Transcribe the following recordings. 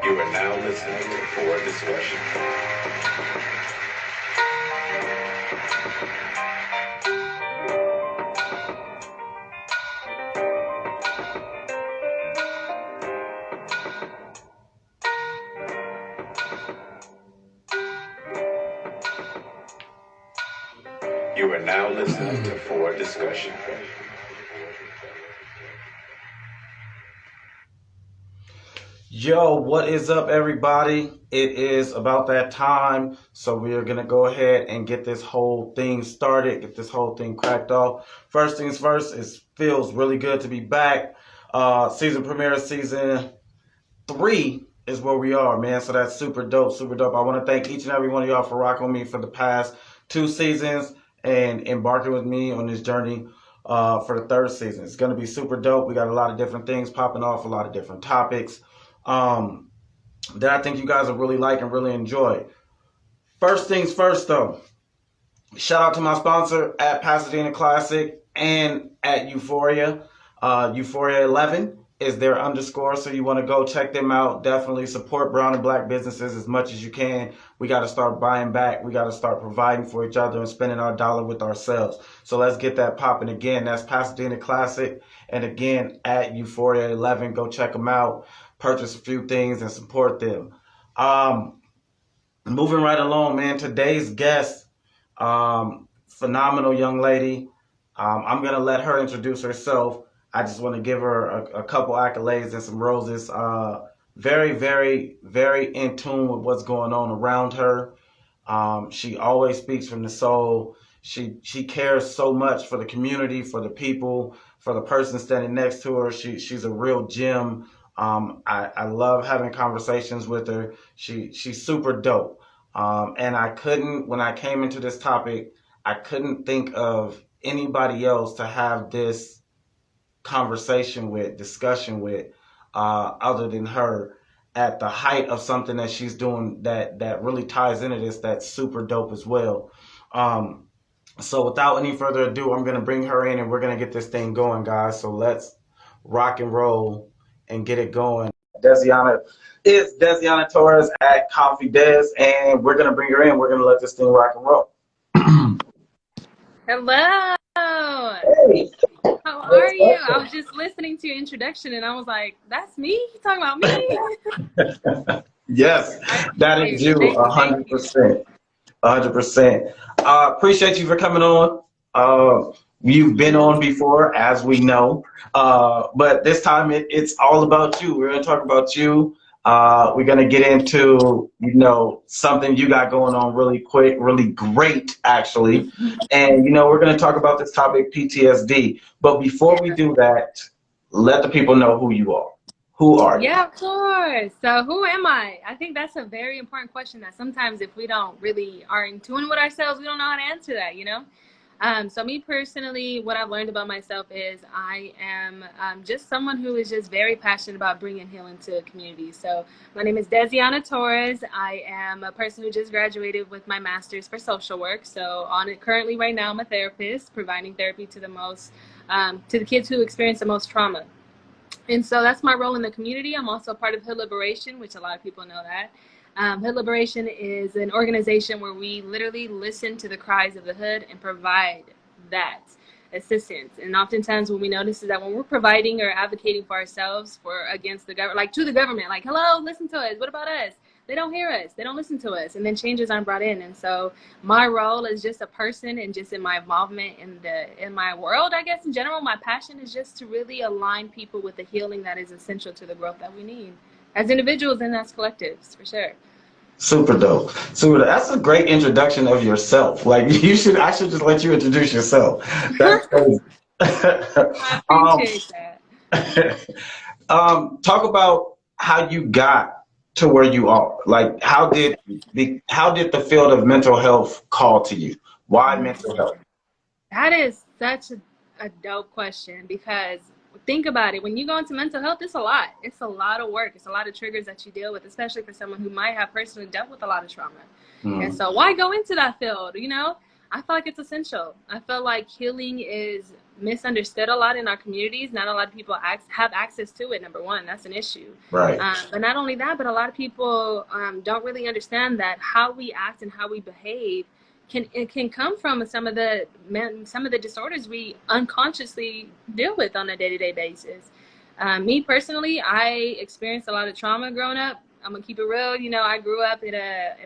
You are now listening to For Discussion. You are now listening to For Discussion. Yo, what is up, everybody? It is about that time, so we are gonna go ahead and get this whole thing started, get this whole thing cracked off. First things first, it feels really good to be back. Season premiere, season 3 is where we are, man. So that's super dope, super dope. I want to thank each and every one of y'all for rocking with me for the past 2 seasons and embarking with me on this journey for the 3rd season. It's gonna be super dope. We got a lot of different things popping off, a lot of different topics that I think you guys will really like and really enjoy. First things first, though, shout out to my sponsor at Pasadena Classic and at Euphoria. Euphoria 11 is their underscore, so you want to go check them out. Definitely support brown and black businesses as much as you can. We got to start buying back. We got to start providing for each other and spending our dollar with ourselves. So let's get that popping again. That's Pasadena Classic. And again, at Euphoria 11, go check them out. Purchase a few things and support them. Moving right along, man. Today's guest, phenomenal young lady. I'm gonna let her introduce herself. I just want to give her a couple accolades and some roses. Very, very, very in tune with what's going on around her. She always speaks from the soul. She cares so much for the community, for the people, for the person standing next to her. She's a real gem. I love having conversations with her. She's super dope. And when I came into this topic, I couldn't think of anybody else to have this discussion with, other than her at the height of something that she's doing that really ties into this, that's super dope as well. So without any further ado, I'm going to bring her in and we're going to get this thing going, guys. So let's rock and roll and get it going. Deziana is Deziana Torres at Coffee Des, and we're gonna bring her in. We're gonna let this thing rock and roll. Hello. Hey, How are you? I was just listening to your introduction and I was like, that's me? You talking about me? Yes, that is you, 100%. 100%. Appreciate you for coming on. You've been on before, as we know, but this time it's all about you. We're going to talk about you. We're going to get into, something you got going on really quick, really great, actually. And, we're going to talk about this topic, PTSD. But before we do that, let the people know who you are. Who are you? Yeah, of course. So who am I? I think that's a very important question that sometimes if we don't really are in tune with ourselves, we don't know how to answer that, So me personally, what I've learned about myself is I am just someone who is just very passionate about bringing healing to communities. So my name is Deziana Torres. I am a person who just graduated with my master's for social work. So currently right now, I'm a therapist providing therapy to the kids who experience the most trauma. And so that's my role in the community. I'm also part of Hood Liberation, which a lot of people know that. Hood Liberation is an organization where we literally listen to the cries of the hood and provide that assistance. And oftentimes what we notice is that when we're providing or advocating for ourselves against the government, like to the government, like, hello, listen to us. What about us? They don't hear us. They don't listen to us. And then changes aren't brought in. And so my role as just a person and just in my involvement in my world, I guess in general, my passion is just to really align people with the healing that is essential to the growth that we need as individuals and as collectives, for sure. Super dope. Super. That's a great introduction of yourself. Like I should just let you introduce yourself. That's crazy. I appreciate that. Talk about how you got to where you are. Like, how did the field of mental health call to you? Why mental health? That is such a dope question, because think about it. When you go into mental health, it's a lot. It's a lot of work. It's a lot of triggers that you deal with, especially for someone who might have personally dealt with a lot of trauma. And so why go into that field? I feel like it's essential. I feel like healing is misunderstood a lot in our communities. Not a lot of people have access to it. Number one, that's an issue. Right. But not only that, but a lot of people don't really understand that how we act and how we behave can come from some of the disorders we unconsciously deal with on a day-to-day basis. Me personally, I experienced a lot of trauma growing up. I'm gonna keep it real. You know, I grew up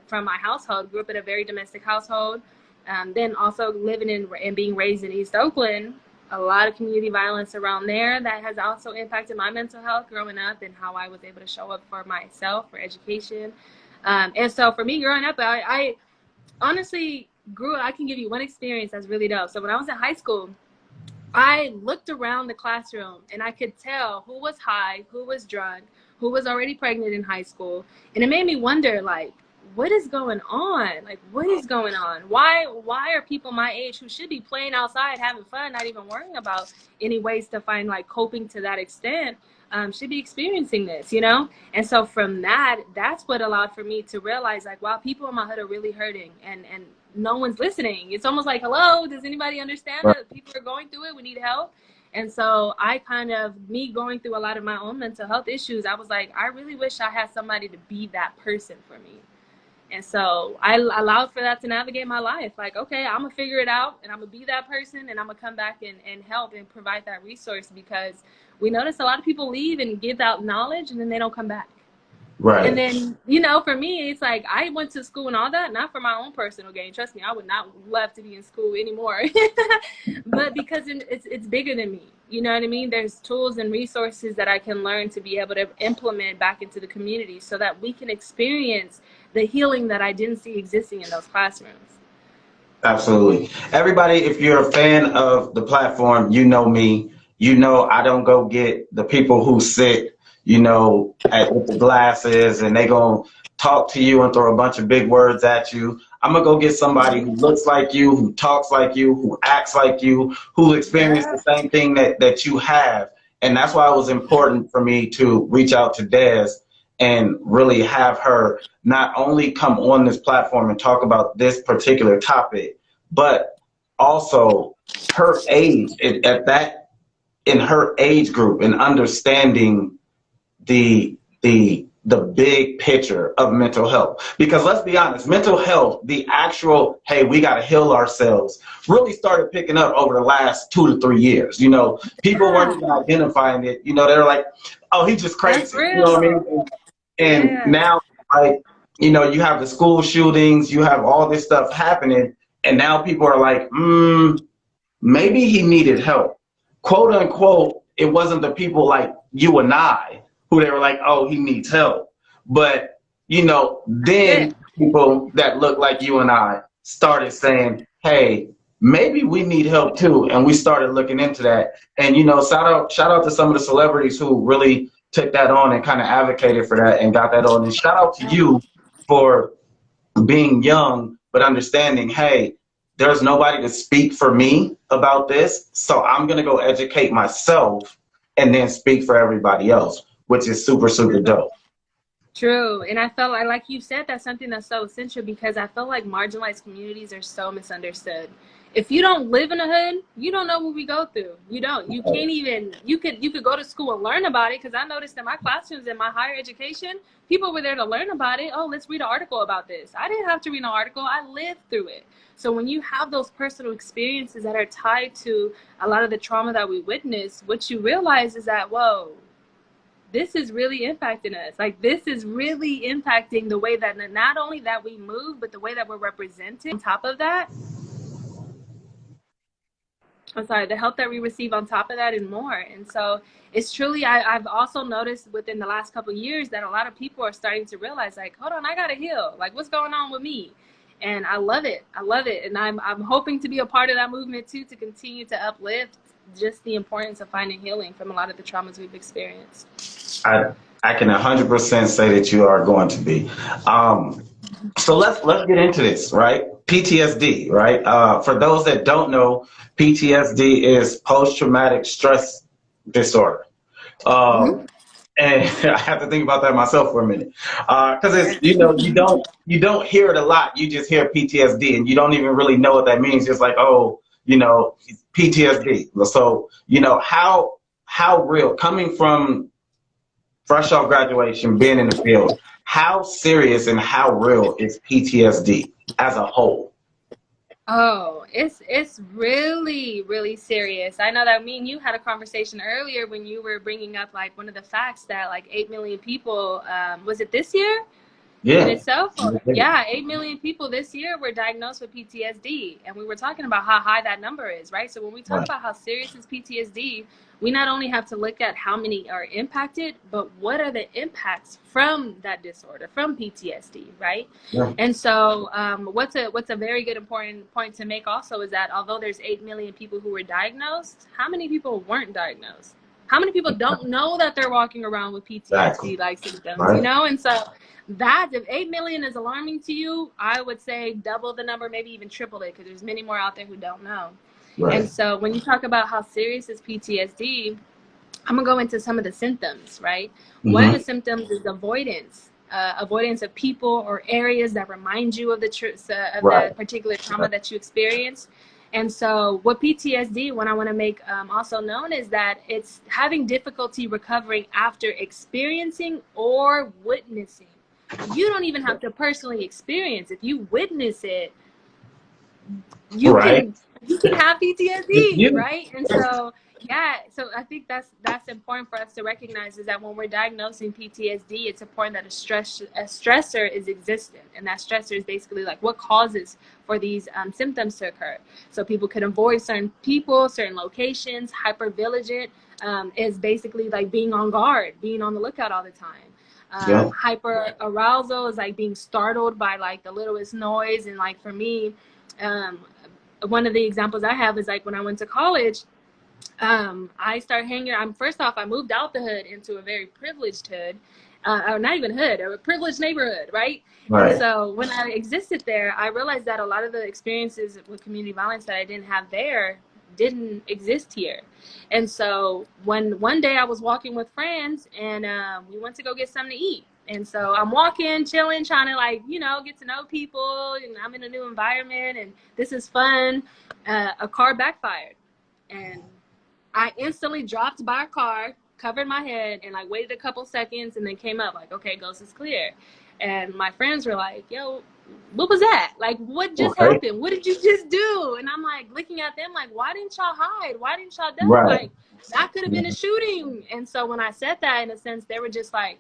from my household, grew up in a very domestic household. Then also living in and being raised in East Oakland, a lot of community violence around there that has also impacted my mental health growing up and how I was able to show up for myself, for education. And so for me growing up, I honestly I can give you one experience that's really dope. So when I was in high school, I looked around the classroom and I could tell who was high, who was drunk, who was already pregnant in high school. And it made me wonder, like, what is going on? Like, what is going on? Why are people my age who should be playing outside, having fun, not even worrying about any ways to find like coping to that extent, should be experiencing this, you know? And so from that's what allowed for me to realize, like, wow, people in my hood are really hurting and no one's listening. It's almost like, hello, does anybody understand that people are going through it? We need help. And so me going through a lot of my own mental health issues, I was like, I really wish I had somebody to be that person for me. And so I allowed for that to navigate my life. Like, okay, I'm gonna figure it out and I'm gonna be that person and I'm gonna come back and help and provide that resource, because we notice a lot of people leave and give out knowledge and then they don't come back. Right. And then, you know, for me, it's like I went to school and all that, not for my own personal gain. Trust me, I would not love to be in school anymore. But because it's bigger than me. You know what I mean? There's tools and resources that I can learn to be able to implement back into the community so that we can experience the healing that I didn't see existing in those classrooms. Absolutely. Everybody, if you're a fan of the platform, you know me. You know I don't go get the people who sit, you know, with the glasses and they gonna talk to you and throw a bunch of big words at you. I'm gonna go get somebody who looks like you, who talks like you, who acts like you, who experienced the same thing that you have. And that's why it was important for me to reach out to Des and really have her not only come on this platform and talk about this particular topic, but also her age, in her age group, and understanding the big picture of mental health. Because let's be honest, mental health, the actual, hey, we got to heal ourselves, really started picking up over the last 2 to 3 years. You know, people weren't even identifying it. You know, they're like, oh, he's just crazy. You know what I mean? And now, like, you know, you have the school shootings, you have all this stuff happening, and now people are like, maybe he needed help. Quote unquote, it wasn't the people like you and I who they were like, oh, he needs help. But, you know, then people that look like you and I started saying, hey, maybe we need help too. And we started looking into that. And, you know, shout out to some of the celebrities who really took that on and kind of advocated for that and got that on. And shout out to you for being young, but understanding, hey, there's nobody to speak for me about this. So I'm going to go educate myself and then speak for everybody else, which is super, super dope. True. And I felt like you said, that's something that's so essential, because I feel like marginalized communities are so misunderstood. If you don't live in a hood, you don't know what we go through. You don't. You can't even, you could go to school and learn about it, because I noticed in my classrooms in my higher education, people were there to learn about it. Oh, let's read an article about this. I didn't have to read an article. I lived through it. So when you have those personal experiences that are tied to a lot of the trauma that we witness, what you realize is that, whoa, this is really impacting us. Like, this is really impacting the way that not only that we move, but the way that we're represented. On top of that, the help that we receive on top of that and more. And so it's truly, I've also noticed within the last couple of years that a lot of people are starting to realize, like, hold on, I gotta heal. Like, what's going on with me? And I love it. I love it. And I'm hoping to be a part of that movement too, to continue to uplift just the importance of finding healing from a lot of the traumas we've experienced. I can 100% say that you are going to be. So let's get into this, right? PTSD, right? For those that don't know, PTSD is post-traumatic stress disorder. And I have to think about that myself for a minute, because it's, you know, you don't hear it a lot. You just hear PTSD, and you don't even really know what that means. It's like, oh, you know, PTSD. So, you know, how real, coming from fresh off graduation, being in the field, how serious and how real is PTSD as a whole? Oh, it's really, really serious. I know that me and you had a conversation earlier when you were bringing up like one of the facts that like 8 million people, was it this year? In Yeah. itself, yeah, 8 million people this year were diagnosed with PTSD. And we were talking about how high that number is, right? So when we talk Right. about how serious is PTSD, we not only have to look at how many are impacted, but what are the impacts from that disorder, from PTSD, right? Yeah. And so what's a very good important point to make also is that although there's 8 million people who were diagnosed, how many people weren't diagnosed? How many people don't know that they're walking around with PTSD like symptoms, Right. you know? And so that, if 8 million is alarming to you, I would say double the number, maybe even triple it, because there's many more out there who don't know. Right. And so when you talk about how serious is PTSD, I'm gonna go into some of the symptoms, right? One of the symptoms is avoidance. Avoidance of people or areas that remind you of the the particular trauma that you experienced. And so what PTSD, what I want to make also known, is that it's having difficulty recovering after experiencing or witnessing. You don't even have to personally experience. If you witness it, you can have PTSD, right? And so yeah, so I think that's important for us to recognize, is that when we're diagnosing PTSD, it's important that a stressor is existent, and that stressor is basically like what causes for these symptoms to occur. So people can avoid certain people, certain locations. Hypervigilant is basically like being on guard, being on the lookout all the time. Hyper arousal is like being startled by like the littlest noise. And like for me, one of the examples I have is like when I went to college, I started hanging. First off, I moved out the hood into a very privileged hood, or not even hood, or a privileged neighborhood, right? And so when I existed there, I realized that a lot of the experiences with community violence that I didn't have there didn't exist here. And so one day I was walking with friends, and we went to go get something to eat. And so I'm walking, chilling, trying to like, you know, get to know people, and I'm in a new environment, and this is fun. A car backfired, and I instantly dropped by a car, covered my head, and like waited a couple seconds, and then came up like, okay, ghost is clear. And my friends were like, yo, what was that? Like, what just happened? What did you just do? And I'm like looking at them like, why didn't y'all hide? Why didn't y'all duck? Like, that could have been a shooting. And so when I said that, in a sense, they were just like,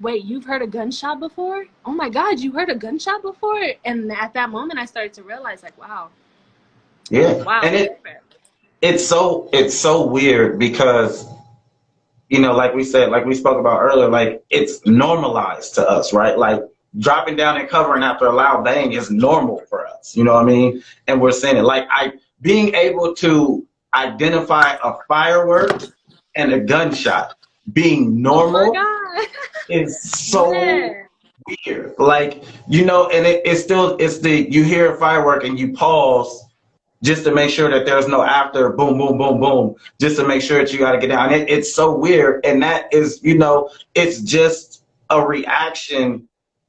wait, you've heard a gunshot before? Oh my God, you heard a gunshot before? And at that moment, I started to realize like, wow. Yeah. Wow. And it's so weird because, you know, like we said, like we spoke about earlier, like it's normalized to us, right? Like dropping down and covering after a loud bang is normal for us. You know what I mean? And we're seeing it. Like being able to identify a firework and a gunshot being normal is so weird. Like, you know, and it's you hear a firework and you pause just to make sure that there's no after boom, boom, boom, boom, just to make sure that you got to get down. It's so weird. And that is, you know, it's just a reaction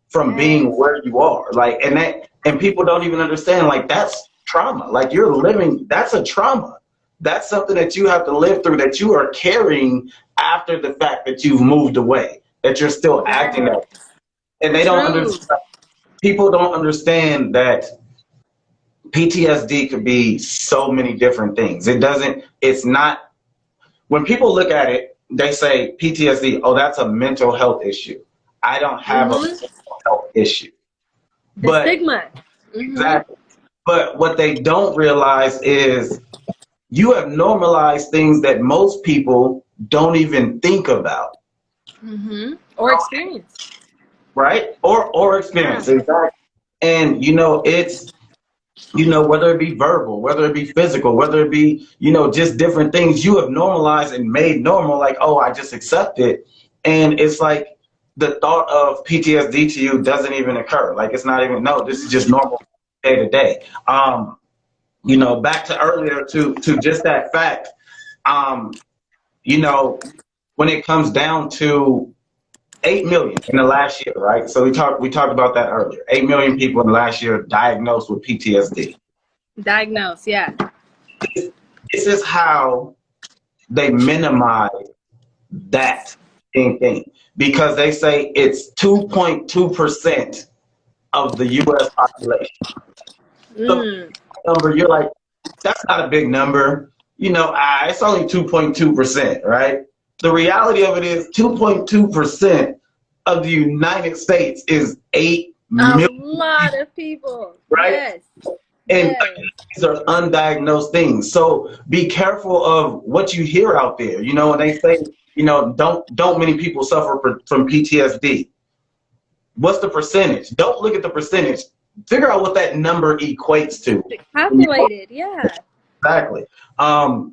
from being where you are. Like, and people don't even understand, like, that's trauma. Like, you're living, that's a trauma. That's something that you have to live through, that you are carrying after the fact that you've moved away, that you're still acting up. And they don't understand. People don't understand that PTSD could be so many different things. It's not, when people look at it, they say PTSD, oh, that's a mental health issue. I don't have a mental health issue. The stigma. Exactly. But what they don't realize is you have normalized things that most people don't even think about. Or experience. Right? Or experience. Exactly. And, you know, it's, you know, whether it be verbal, whether it be physical, whether it be, you know, just different things you have normalized and made normal, like, oh, I just accept it. And it's like the thought of PTSD to you doesn't even occur. Like, it's not even, no, this is just normal day to day. You know, back to earlier to just that fact, you know, when it comes down to 8 million in the last year, right? So we talked about that earlier. 8 million people in the last year diagnosed with PTSD. Diagnosed, yeah. this is how they minimize that thing because they say it's 2.2% of the U.S. population. So Mm. number, you're like, that's not a big number. It's only 2.2%, right? The reality of it is 2.2% of the United States is 8 A million, lot of people. right? Yes. And Yes. these are undiagnosed things. So be careful of what you hear out there. And they say, don't many people suffer from PTSD. What's the percentage? Don't look at the percentage. Figure out what that number equates to. Calculated. Yeah. Exactly. I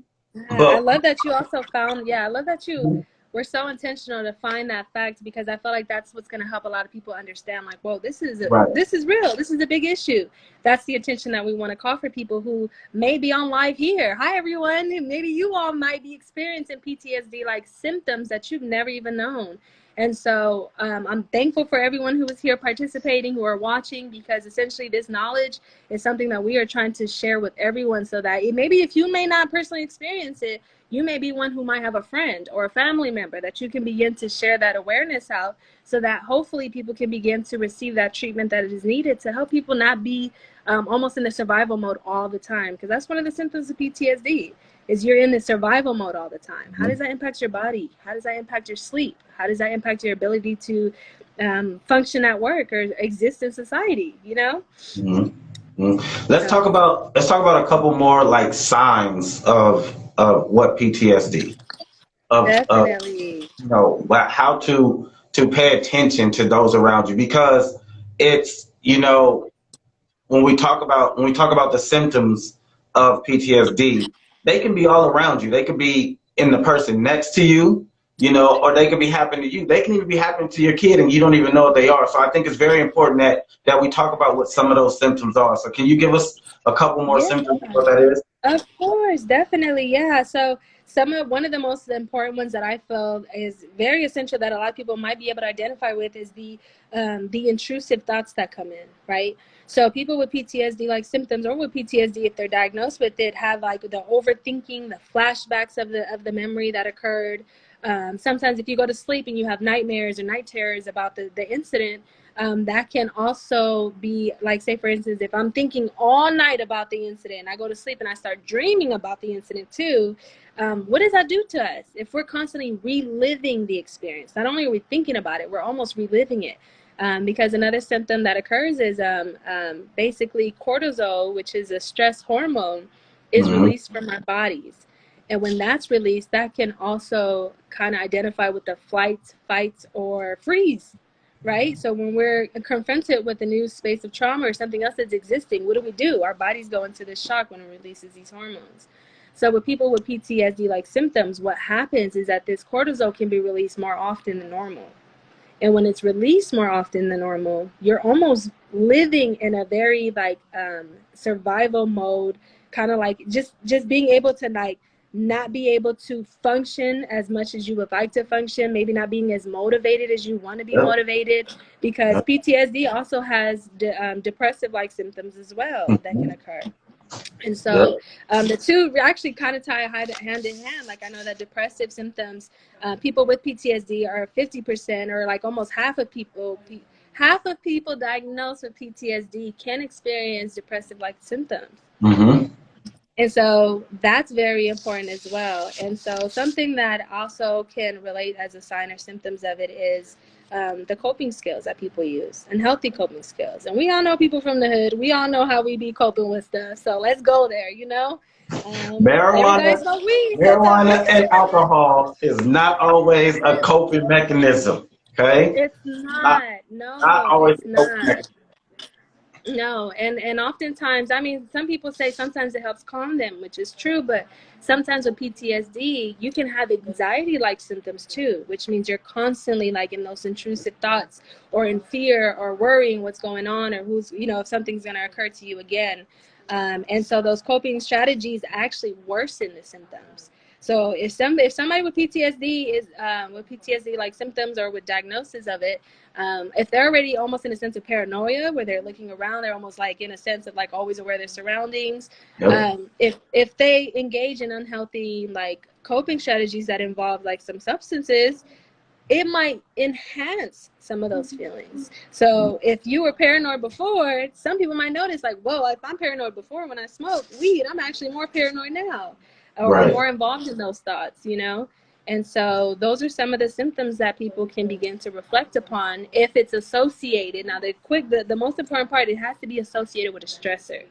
But love that you also found, I love that you were so intentional to find that fact, because I feel like that's what's going to help a lot of people understand, like, whoa, right. this is real. This is a big issue. That's the attention that we want to call for people who may be on live here. Hi, everyone. Maybe you all might be experiencing PTSD like symptoms that you've never even known. And so I'm thankful for everyone who is here participating, who are watching, because essentially this knowledge is something that we are trying to share with everyone, so that maybe if you may not personally experience it, you may be one who might have a friend or a family member that you can begin to share that awareness out, so that hopefully people can begin to receive that treatment that is needed to help people not be almost in the survival mode all the time. Because that's one of the symptoms of PTSD, is you're in the survival mode all the time. How does that impact your body? How does that impact your sleep? How does that impact your ability to function at work or exist in society? Mm-hmm. Mm-hmm. Let's talk about a couple more like signs of what PTSD of Definitely. how to pay attention to those around you, because it's when we talk about the symptoms of PTSD, they can be all around you. They could be in the person next to you, or they could be happening to you. They can even be happening to your kid and you don't even know what they are. So I think it's very important that we talk about what some of those symptoms are. So can you give us a couple more Yeah. symptoms of what that is? Of course, definitely, yeah. So one of the most important ones that I feel is very essential that a lot of people might be able to identify with is the intrusive thoughts that come in, right? So people with PTSD like symptoms, or with PTSD if they're diagnosed with it, have like the overthinking, the flashbacks of the memory that occurred. Sometimes if you go to sleep and you have nightmares or night terrors about the incident, that can also be like, say for instance, if I'm thinking all night about the incident, I go to sleep and I start dreaming about the incident too. What does that do to us if we're constantly reliving the experience? Not only are we thinking about it, we're almost reliving it. Because another symptom that occurs is basically cortisol, which is a stress hormone, is Mm-hmm. released from our bodies. And when that's released, that can also kind of identify with the flight, fight, or freeze, right? So when we're confronted with a new space of trauma or something else that's existing, what do? Our bodies go into this shock when it releases these hormones. So with people with PTSD-like symptoms, what happens is that this cortisol can be released more often than normal. And when it's released more often than normal, you're almost living in a very like survival mode, kind of like just being able to like not be able to function as much as you would like to function, maybe not being as motivated as you want to be motivated, because PTSD also has depressive like symptoms as well that can occur. And so the two actually kind of tie hand in hand. Like I know that depressive symptoms, people with PTSD are 50%, or like almost half of people diagnosed with PTSD can experience depressive like symptoms. Mm-hmm. And so that's very important as well. And so something that also can relate as a sign or symptoms of it is the coping skills that people use, and healthy coping skills. And we all know people from the hood. We all know how we be coping with stuff. So let's go there, Everybody Marijuana, smoke weed marijuana sometimes. and alcohol is not always a coping mechanism. Okay, It's not, not. not No, always it's a coping not. mechanism. No, and oftentimes, I mean, some people say sometimes it helps calm them, which is true, but sometimes with PTSD, you can have anxiety-like symptoms too, which means you're constantly like in those intrusive thoughts, or in fear, or worrying what's going on, or if something's going to occur to you again. And so those coping strategies actually worsen the symptoms. So if somebody with PTSD is with PTSD like symptoms or with diagnosis of it, if they're already almost in a sense of paranoia where they're looking around, they're almost like in a sense of like always aware of their surroundings. Yep. If they engage in unhealthy like coping strategies that involve like some substances, it might enhance some of those feelings. So if you were paranoid before, some people might notice like, whoa, if I'm paranoid before when I smoke weed, I'm actually more paranoid now, or Right. more involved in those thoughts, you know? And so those are some of the symptoms that people can begin to reflect upon if it's associated. Now, the most important part, it has to be associated with a stressor.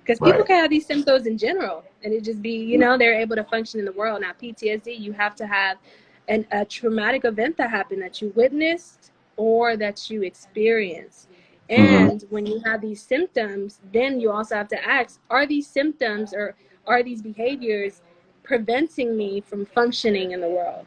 Because people Right. can have these symptoms in general, and it just be, you know, they're able to function in the world. Now, PTSD, you have to have a traumatic event that happened that you witnessed or that you experienced. And when you have these symptoms, then you also have to ask, are these symptoms or are these behaviors preventing me from functioning in the world?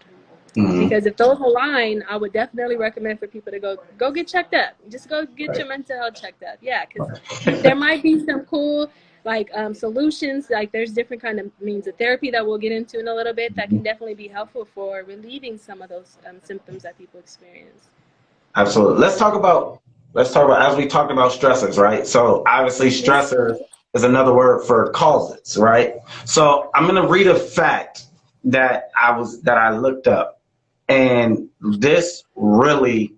Because if those align, I would definitely recommend for people to go get checked up. Just go get Right. your mental health checked up. Yeah, because there might be some cool like solutions. Like there's different kind of means of therapy that we'll get into in a little bit that can definitely be helpful for relieving some of those symptoms that people experience. Absolutely. Let's talk about as we talked about stressors, right? So obviously stressors is another word for causes, right? So I'm gonna read a fact that I looked up, and this really,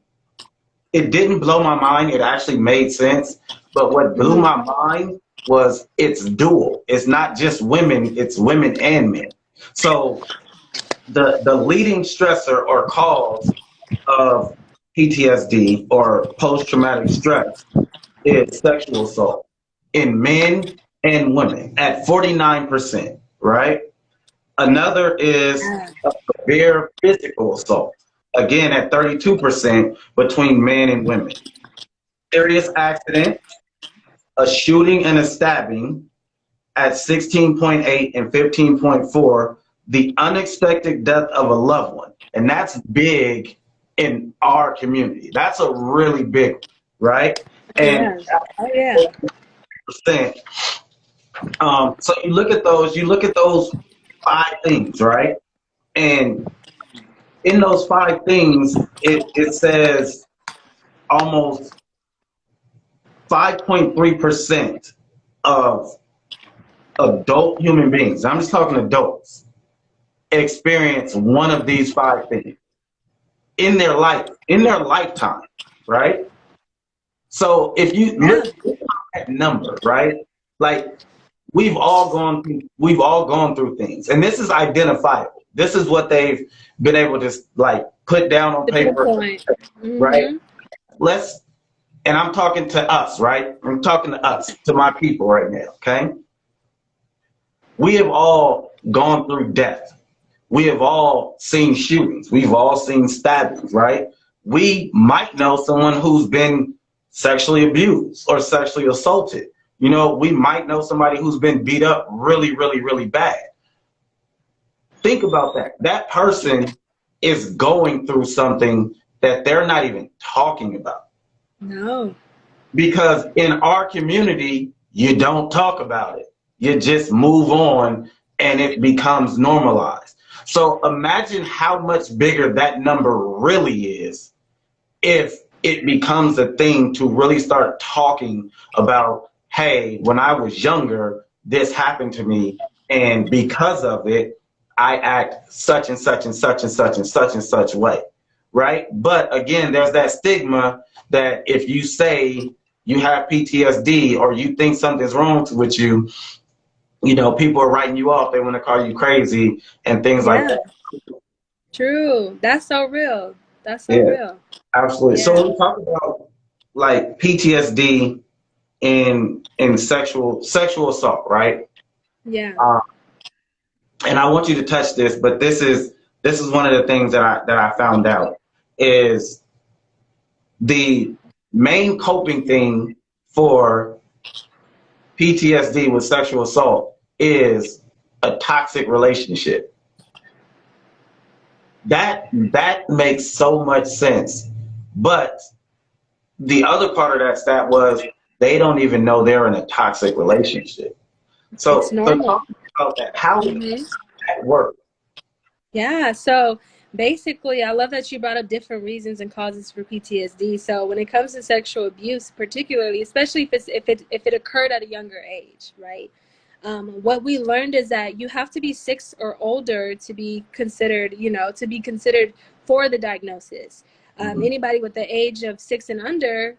it didn't blow my mind. It actually made sense. But what blew my mind was it's dual. It's not just women, it's women and men. So the leading stressor or cause of PTSD or post-traumatic stress is sexual assault in men and women at 49%, right? Another is severe physical assault, again at 32% between men and women. Serious accident, a shooting and a stabbing at 16.8 and 15.4, the unexpected death of a loved one. And that's big in our community. That's a really big one, right? And percent. So you look at those 5 things, right? And in those 5 things, it says almost 5.3% of adult human beings, I'm just talking adults, experience one of these 5 things in their lifetime, right? So if you look at that number, right? Like we've all gone through things, and this is identifiable. This is what they've been able to like put down on paper, right? And I'm talking to us, right? I'm talking to us, to my people right now, okay? We have all gone through death. We have all seen shootings. We've all seen stabbings, right? We might know someone who's been sexually abused or sexually assaulted. You know, we might know somebody who's been beat up really, really, really bad. Think about that. That person is going through something that they're not even talking about. No. Because in our community, you don't talk about it. You just move on and it becomes normalized. So imagine how much bigger that number really is if it becomes a thing to really start talking about, hey, when I was younger, this happened to me, and because of it, I act such and such and such and such and such and such way, right? But again, there's that stigma that if you say you have PTSD or you think something's wrong with you, you know, people are writing you off. They want to call you crazy and things like that. True. That's so real. That's so real. Absolutely. So when we talk about like PTSD in sexual assault, right? Yeah. And I want you to touch this, but this is one of the things that I found out is the main coping thing for PTSD with sexual assault is a toxic relationship. That makes so much sense. But the other part of that stat was they don't even know they're in a toxic relationship. So talk about that. How does that work? Yeah, so basically, I love that you brought up different reasons and causes for PTSD. So when it comes to sexual abuse, particularly, especially if it occurred at a younger age, right? What we learned is that you have to be 6 or older to be considered, for the diagnosis. Mm-hmm. Anybody with the age of 6 and under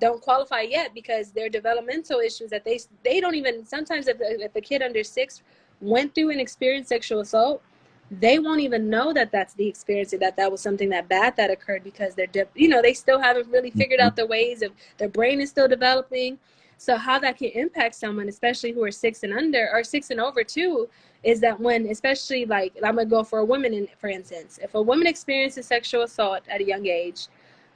don't qualify yet because their developmental issues that they don't even, sometimes if a kid under 6 went through and experienced sexual assault, they won't even know that that's the experience, that was something that bad that occurred, because they still haven't really figured out the ways of, their brain is still developing. So how that can impact someone, especially who are 6 and under or 6 and over too, is that when, especially, like, I'm gonna go for a woman, for instance, if a woman experiences sexual assault at a young age,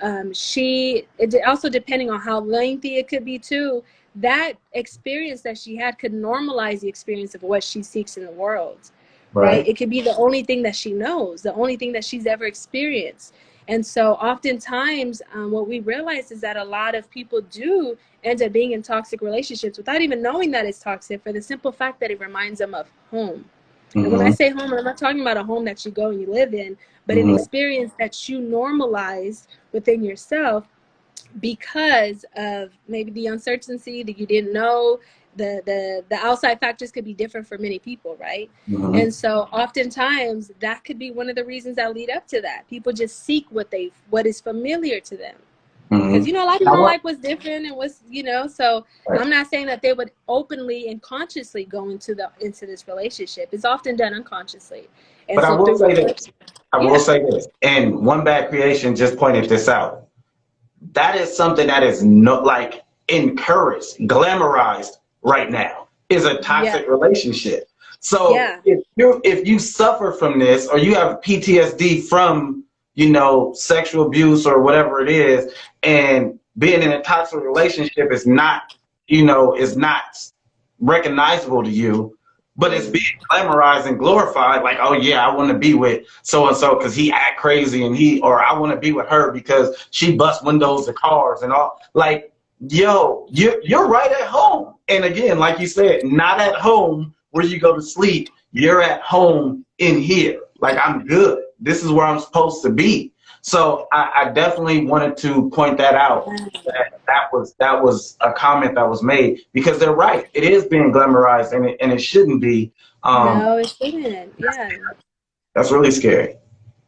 also, depending on how lengthy it could be too, that experience that she had could normalize the experience of what she seeks in the world. Right? Right. It could be the only thing that she knows, the only thing that she's ever experienced. And so oftentimes what we realize is that a lot of people do end up being in toxic relationships without even knowing that it's toxic, for the simple fact that it reminds them of home. And when I Mm-hmm. say home, I'm not talking about a home that you go and you live in, but an Mm-hmm. experience that you normalize within yourself because of maybe the uncertainty that you didn't know. The outside factors could be different for many people, right? Mm-hmm. And so oftentimes that could be one of the reasons that lead up to that. People just seek what is familiar to them, because Mm-hmm. a lot of I people don't want, like what's different and so right. I'm not saying that they would openly and consciously go into this relationship. It's often done unconsciously, and But I so will through say this. reflection. I will Yeah. say this. And One Bad Creation just pointed this out. That is something that is not like encouraged, glamorized right now, is a Yeah. toxic relationship. So Yeah. if you suffer from this, or you have PTSD from, sexual abuse or whatever it is, and being in a toxic relationship is not recognizable to you, but it's being glamorized and glorified, like, oh yeah, I want to be with so and so because he act crazy, or I want to be with her because she busts windows of cars and all. Like, yo, you're right at home. And again, like you said, not at home where you go to sleep. You're at home in here. Like, I'm good. This is where I'm supposed to be. So I definitely wanted to point that out. That was a comment that was made, because they're right. It is being glamorized, and it shouldn't be. Um, No, it shouldn't. Yeah. that's really scary.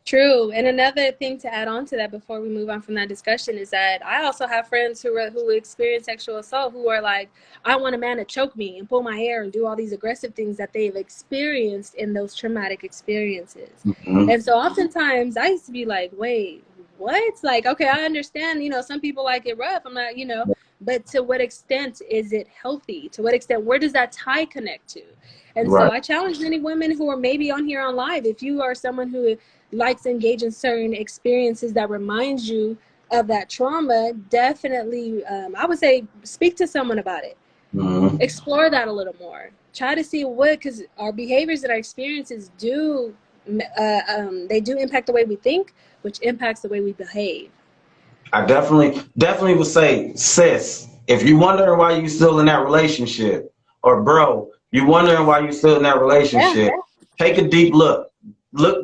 True. And another thing to add on to that before we move on from that discussion is that I also have friends who experience sexual assault who are like, I want a man to choke me and pull my hair and do all these aggressive things that they've experienced in those traumatic experiences. Mm-hmm. And so oftentimes I used to be like, wait, what? Like, okay, I understand, some people like it rough. I'm not, but to what extent is it healthy? To what extent, where does that tie connect to? And so Right. I challenge many women who are maybe on here on live, if you are someone who likes to engage in certain experiences that reminds you of that trauma, definitely, I would say, speak to someone about it. Mm-hmm. Explore that a little more. Try to see because our behaviors and our experiences they do impact the way we think, which impacts the way we behave. I definitely would say, sis, if you wondering why you still in that relationship, or bro, you wondering why you still in that Yeah. relationship, take a deep look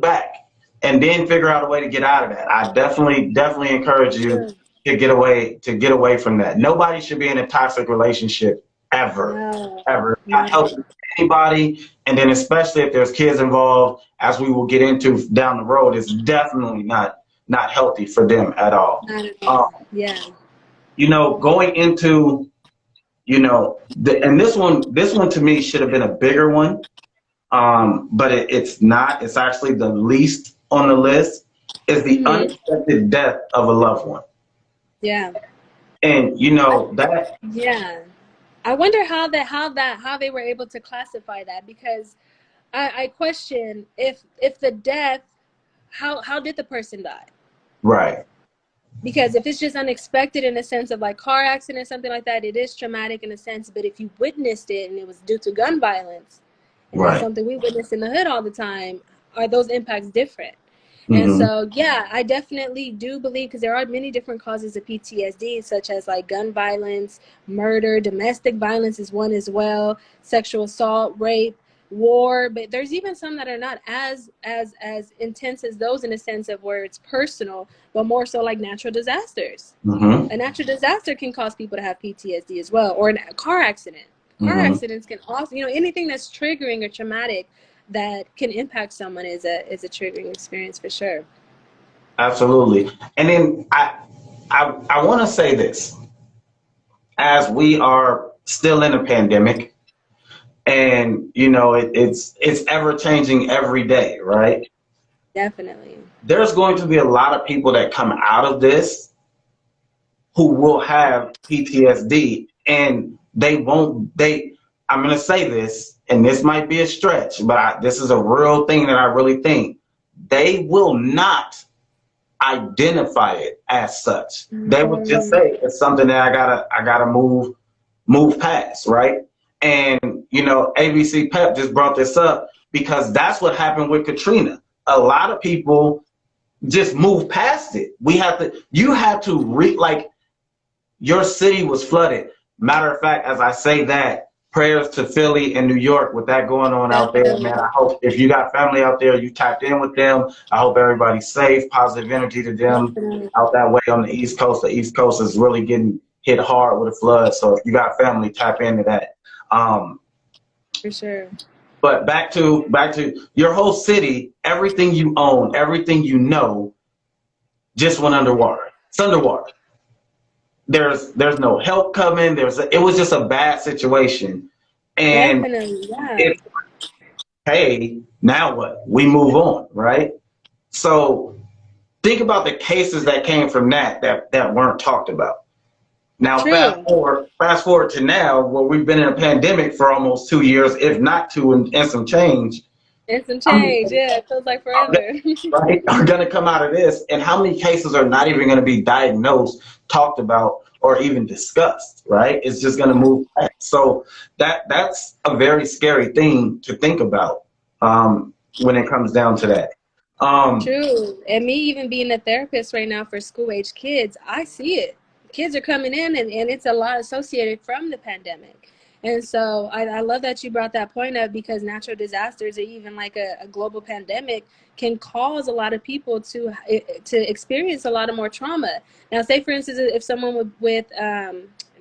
back, and then figure out a way to get out of that. I definitely encourage you Sure. to get away from that. Nobody should be in a toxic relationship ever, No. ever. Not No. healthy for anybody, and then especially if there's kids involved, as we will get into down the road, it's definitely not healthy for them at all. Not at Um, all. Yeah. going into, and this one to me should have been a bigger one, but it's not. It's actually the least on the list. Is the Hmm. unexpected death of a loved one, Yeah. and that. Yeah. I wonder how they were able to classify that, because I question if the death, how did the person die? Right, Because if it's just unexpected in a sense of like car accident or something like that, it is traumatic in a sense. But if you witnessed it and it was due to gun violence, and that's right. something we witness in the hood all the time, are those impacts different? And Hmm. so, yeah, I definitely do believe, because there are many different causes of PTSD, such as like gun violence, murder, domestic violence is one as well, sexual assault, rape. war, but there's even some that are not as intense as those, in a sense of where it's personal, but more so like natural disasters. A natural disaster can cause people to have PTSD as well, or a car accident. Car accidents can also, anything that's triggering or traumatic that can impact someone is a triggering experience for sure. Absolutely. And then I want to say this, as we are still in a pandemic, and it's ever changing every day, right? Definitely. There's going to be a lot of people that come out of this who will have PTSD, and I'm going to say this, and this might be a stretch, but this is a real thing that I really think they will not identify it as such. They would just say it's something that I gotta move past, right? And ABC Pep just brought this up because that's what happened with Katrina. A lot of people just move past it. You have to like, your city was flooded. Matter of fact, as I say that, prayers to Philly and New York with that going on out there, man. I hope if you got family out there, you tapped in with them. I hope everybody's safe, positive energy to them out that way on the East Coast. The East Coast is really getting hit hard with a flood. So if you got family, tap into that. For sure. But back to your whole city, everything you own, everything just went underwater. It's underwater. There's no help coming. It was just a bad situation. And hey, now what? We move on, right? So think about the cases that came from that weren't talked about. Now fast forward to now, where we've been in a pandemic for almost 2 years, if not two, and some change. And some change, it feels like forever. Right, are going to come out of this, and how many cases are not even going to be diagnosed, talked about, or even discussed, right? It's just going to move back. So that's a very scary thing to think about when it comes down to that. True. And me even being a therapist right now for school-age kids, I see it. Kids are coming in, and it's a lot associated from the pandemic. And so I love that you brought that point up, because natural disasters, or even like a global pandemic, can cause a lot of people to experience a lot of more trauma. Now, say for instance, if someone with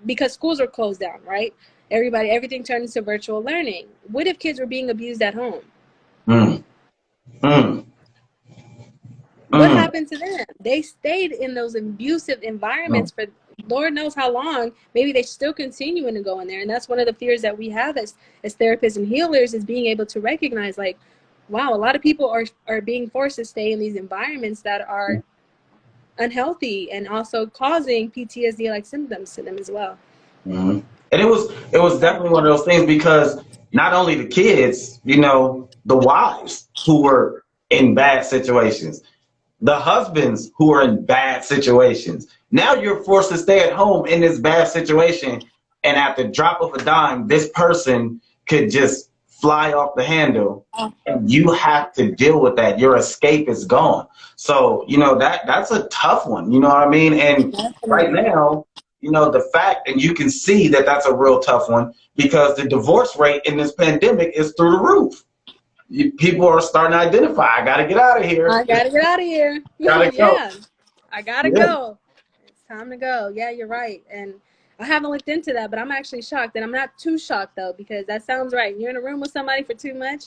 because schools are closed down, right? Everything turned into virtual learning. What if kids were being abused at home? What happened to them? They stayed in those abusive environments for Lord knows how long. Maybe they still continuing to go in there. And that's one of the fears that we have as therapists and healers, is being able to recognize, like, wow, a lot of people are being forced to stay in these environments that are unhealthy and also causing PTSD like symptoms to them as well. And it was definitely one of those things, because not only the kids, the wives who were in bad situations, the husbands who are in bad situations. Now you're forced to stay at home in this bad situation, and at the drop of a dime, this person could just fly off the handle, and you have to deal with that. Your escape is gone. So, that's a tough one, you know what I mean? And right now, the fact, and you can see that that's a real tough one, because the divorce rate in this pandemic is through the roof. People are starting to identify, I got to get out of here. I got to get out of here. Gotta go. Yeah, I got to go. It's time to go. Yeah, you're right. And I haven't looked into that, but I'm actually shocked. And I'm not too shocked, though, because that sounds right. You're in a room with somebody for too much.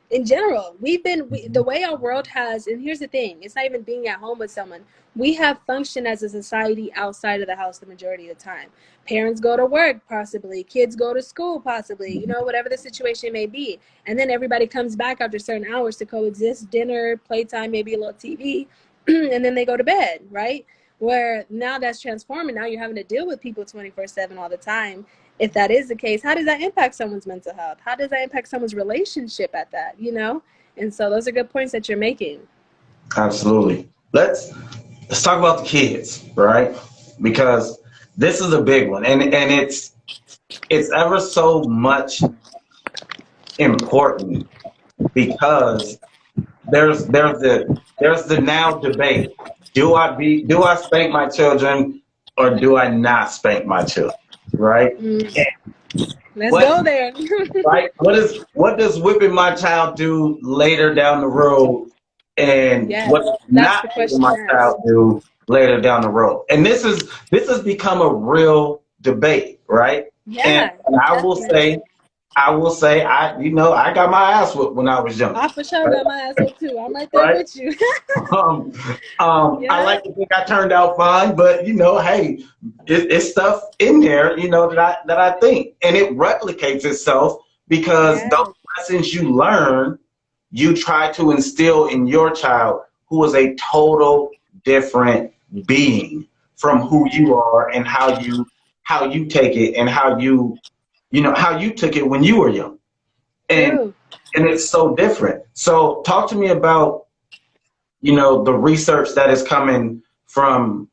In general, the way our world has, and here's the thing, it's not even being at home with someone. We have functioned as a society outside of the house the majority of the time. Parents go to work, possibly. Kids go to school, possibly. Whatever the situation may be. And then everybody comes back after certain hours to coexist, dinner, playtime, maybe a little TV, and then they go to bed, right? Where now that's transforming. Now you're having to deal with people 24/7 all the time. If that is the case, how does that impact someone's mental health? How does that impact someone's relationship at that, And so those are good points that you're making. Absolutely. Let's talk about the kids, right? Because this is a big one, and it's ever so much important, because there's the now debate. Do I spank my children, or do I not spank my children? Right? Let's what go there. right? What does whipping my child do later down the road, and what Yes, does that's not the whipping question my to ask. child do later down the road? And this has become a real debate, right? And Yeah, I will definitely. say, I got my ass whooped when I was young, I for sure right? got my ass whooped too. I'm right there Right? with you. Um, I Yeah, like to think I turned out fine, but hey, it's stuff in there, that I think, and it replicates itself because those yeah, lessons you learn, you try to instill in your child, who is a total different being from who you yeah. are and how you take it and how you took it when you were young, and True. it's so different. So talk to me about the research that is coming from,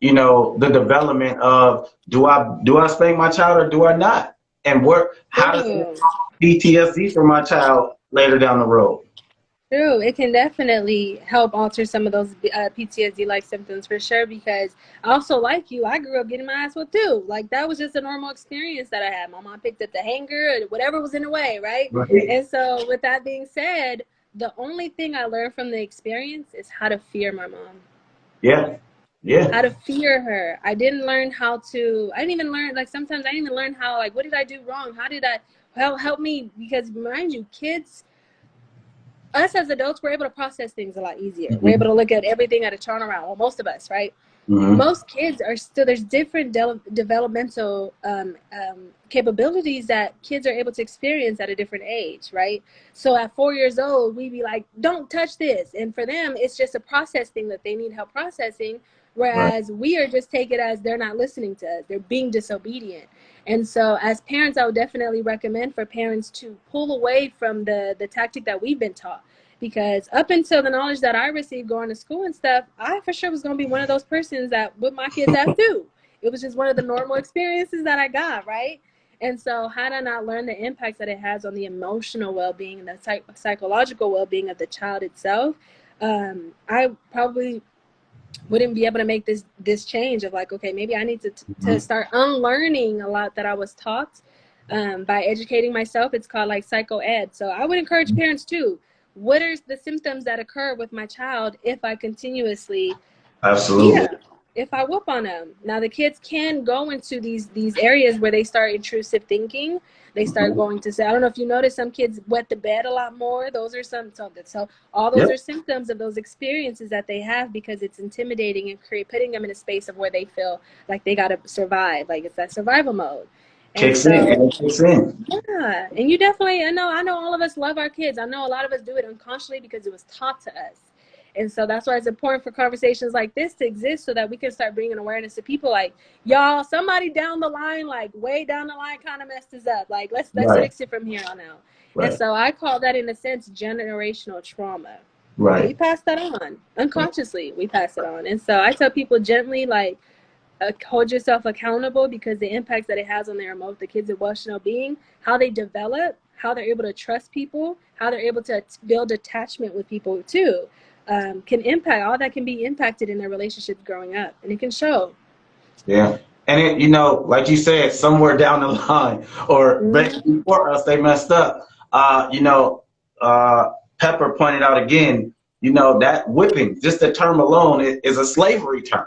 the development of do I spank my child or do I not? And how does it True. PTSD for my child later down the road? True. It can definitely help alter some of those PTSD-like symptoms for sure. Because I also, like you, I grew up getting my ass whipped too. Like that was just a normal experience that I had. My mom picked up the hanger or whatever was in the way, right? Right. And so, with that being said, the only thing I learned from the experience is how to fear my mom, Yeah. Yeah. how to fear her. I didn't learn how to. I didn't even learn, like, sometimes I didn't even learn how, like, what did I do wrong? How did I help me? Because mind you, kids, us as adults, we're able to process things a lot easier. We're able Hmm. to look at everything at a turnaround. Well, most of us, right? Hmm. Most kids are still, there's different developmental capabilities that kids are able to experience at a different age, right? So at 4 years old, we be like, don't touch this. And for them, it's just a process thing that they need help processing. Right. Whereas we are just take it as they're not listening to us. They're being disobedient. And so as parents, I would definitely recommend for parents to pull away from the tactic that we've been taught, because up until the knowledge that I received going to school and stuff, I for sure was going to be one of those persons that whipped my kids ass too. It was just one of the normal experiences that I got, right? And so had I not learned the impacts that it has on the emotional well-being and the psychological well-being of the child itself, I probably wouldn't be able to make this change of like, okay, maybe I need to Hmm. start unlearning a lot that I was taught by educating myself. It's called like psycho ed. So I would encourage parents too. What are the symptoms that occur with my child if I continuously beat Absolutely. them, if I whoop on them? Now the kids can go into these areas where they start intrusive thinking. They start Hmm. going to say, I don't know if you notice, some kids wet the bed a lot more. Those are so all those Yep. are symptoms of those experiences that they have, because it's intimidating and putting them in a space of where they feel like they got to survive, like it's that survival mode. And Kicks in so, and it kicks in. yeah, and you definitely, I know all of us love our kids. I know a lot of us do it unconsciously because it was taught to us. And so that's why it's important for conversations like this to exist, so that we can start bringing awareness to people like, y'all, somebody down the line, like way down the line, kind of messed us up. Like, let's Right. fix it from here on out. And Right. so I call that, in a sense, generational trauma. We Right. pass that on unconsciously. We pass it on. And so I tell people gently, like, hold yourself accountable, because the impacts that it has on the kids' emotional being, how they develop, how they're able to trust people, how they're able to build attachment with people too, can impact, all that can be impacted in their relationships growing up, and it can show. Yeah. And it, like you said, somewhere down the line, or Mm-hmm. before us, they messed up. Pepper pointed out again, that whipping, just the term alone is a slavery term.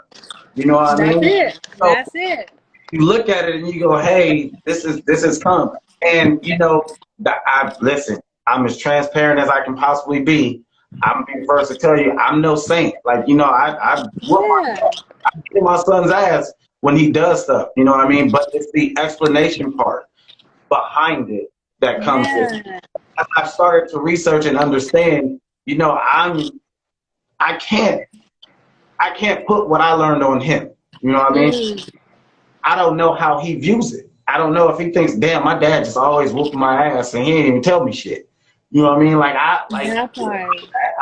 You know what I That's mean? it. So That's it. you look at it and you go, hey, this is come. And I listen, I'm as transparent as I can possibly be. I'm the first to tell you, I'm no saint. Like, I whoop Yeah. my son's ass when he does stuff. You know what I mean? But it's the explanation part behind it that comes in. Yeah. I've started to research and understand. I can't I can't put what I learned on him. You know what I mean? Mm. I don't know how he views it. I don't know if he thinks, damn, my dad just always whooping my ass and he didn't even tell me shit. You know what I mean? That part.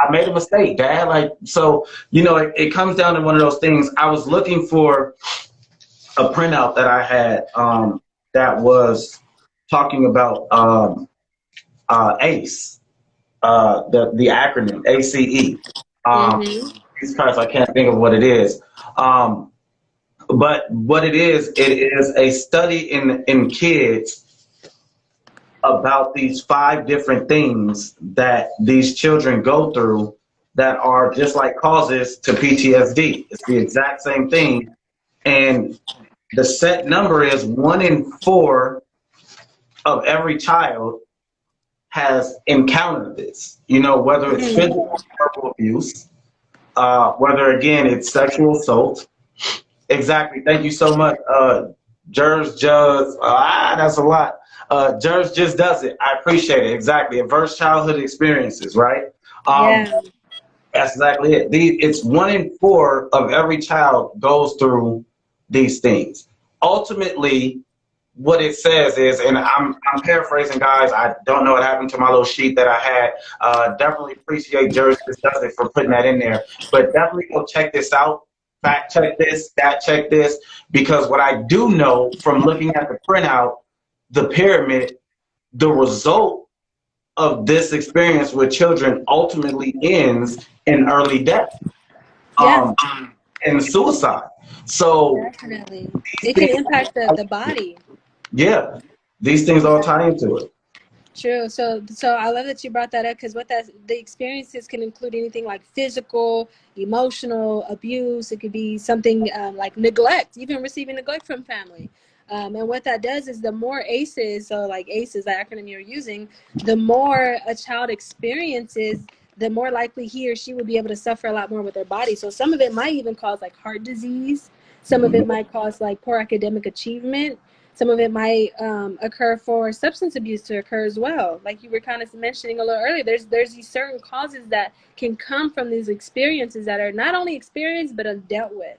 I made a mistake, Dad. Like, so, it comes down to one of those things. I was looking for a printout that I had, that was talking about, ACE, the acronym ACE. Mm-hmm. Jesus Christ, I can't think of what it is. But what it is a study in kids about these 5 different things that these children go through that are just like causes to PTSD. It's the exact same thing. And the set number is 1 in 4 of every child has encountered this, whether it's physical or verbal abuse, whether again it's sexual assault. Exactly. Thank you so much. Jers just, that's a lot. Jers just does it. I appreciate it. Exactly. Adverse childhood experiences, right? Yeah. That's exactly it. It's 1 in 4 of every child goes through these things. Ultimately, what it says is, and I'm paraphrasing, guys. I don't know what happened to my little sheet that I had. Definitely appreciate Jersey does it for putting that in there. But definitely go check this out. Fact check this, stat check this, because what I do know from looking at the printout, the pyramid, the result of this experience with children ultimately ends in early death, Yeah. and suicide. So Definitely. It can impact the body. yeah, these things all tie into it. True. So I love that you brought that up, because the experiences can include anything like physical, emotional abuse. It could be something like neglect, even receiving neglect from family. And what that does is the more ACEs, so like ACEs, the acronym you're using, the more a child experiences, the more likely he or she will be able to suffer a lot more with their body. So some of it might even cause like heart disease. Some of it might cause like poor academic achievement. Some of it might occur for substance abuse to occur as well. Like you were kind of mentioning a little earlier, there's these certain causes that can come from these experiences that are not only experienced but are dealt with.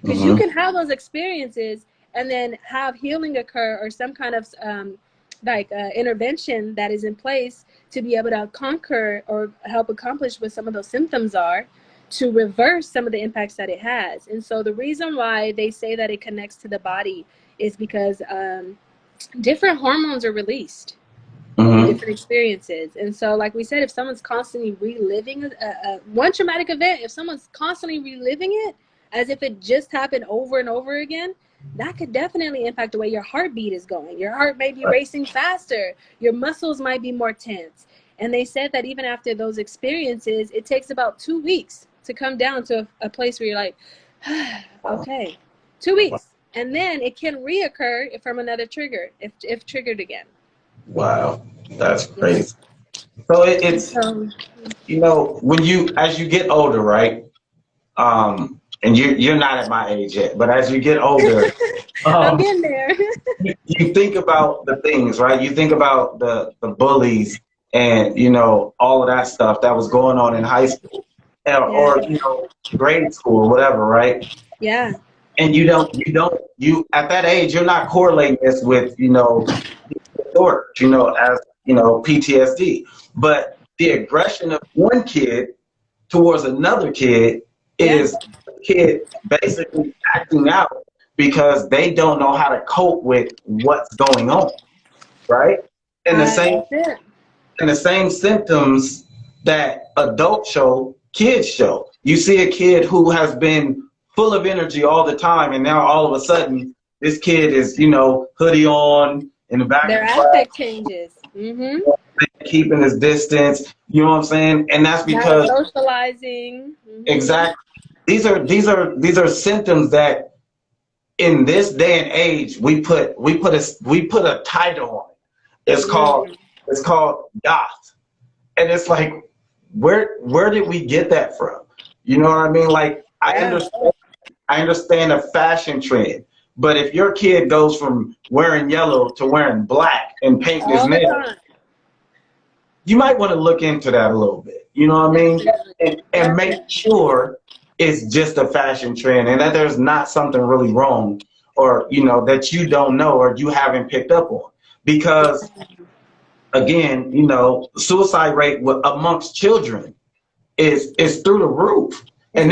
Because you can have those experiences and then have healing occur, or some kind of intervention that is in place to be able to conquer or help accomplish what some of those symptoms are, to reverse some of the impacts that it has. And so the reason why they say that it connects to the body is because different hormones are released in different experiences. And so, like we said, if someone's constantly reliving one traumatic event, if someone's constantly reliving it as if it just happened over and over again, that could definitely impact the way your heartbeat is going. Your heart may be racing faster. Your muscles might be more tense. And they said that even after those experiences, it takes about 2 weeks to come down to a place where you're like, okay, 2 weeks. And then it can reoccur from another trigger, if triggered again. Wow, that's crazy. So it's when as you get older, right? And you're not at my age yet, but as you get older, I'm in there. you think about the things, right? You think about the bullies and all of that stuff that was going on in high school, or grade school or whatever, right? Yeah. And you at that age you're not correlating this with disorder, as PTSD, but the aggression of one kid towards another kid is the kid basically acting out because they don't know how to cope with what's going on, right? And the same symptoms that adults show, kids show. You see a kid who has been full of energy all the time, and now all of a sudden this kid is hoodie on in the back. Their affect changes. Keeping his distance, you know what I'm saying? And that's because not socializing. Exactly. These are symptoms that in this day and age we put a title on it. It's called goth. And it's like, where did we get that from? You know what I mean? Like I understand a fashion trend, but if your kid goes from wearing yellow to wearing black and painting his nails, you might want to look into that a little bit. You know what I mean? And make sure it's just a fashion trend and that there's not something really wrong, or that you don't know or you haven't picked up on. Because again, suicide rate amongst children is through the roof. And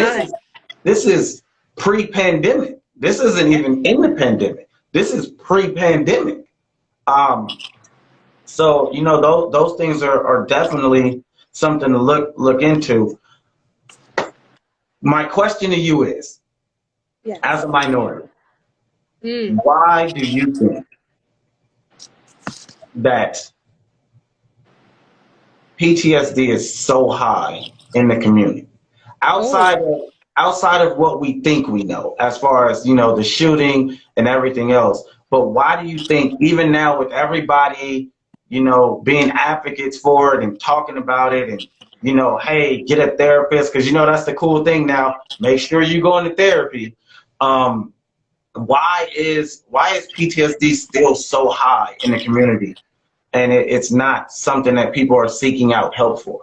this is pre-pandemic. This isn't even in the pandemic. This is pre-pandemic. So those things are definitely something to look into. My question to you is, as a minority, why do you think that PTSD is so high in the community. Oh, Outside of outside of what we think we know, as far as the shooting and everything else. But why do you think even now with everybody, being advocates for it and talking about it and hey, get a therapist because that's the cool thing now. Make sure you go into therapy. Um, why is PTSD still so high in the community and it's not something that people are seeking out help for?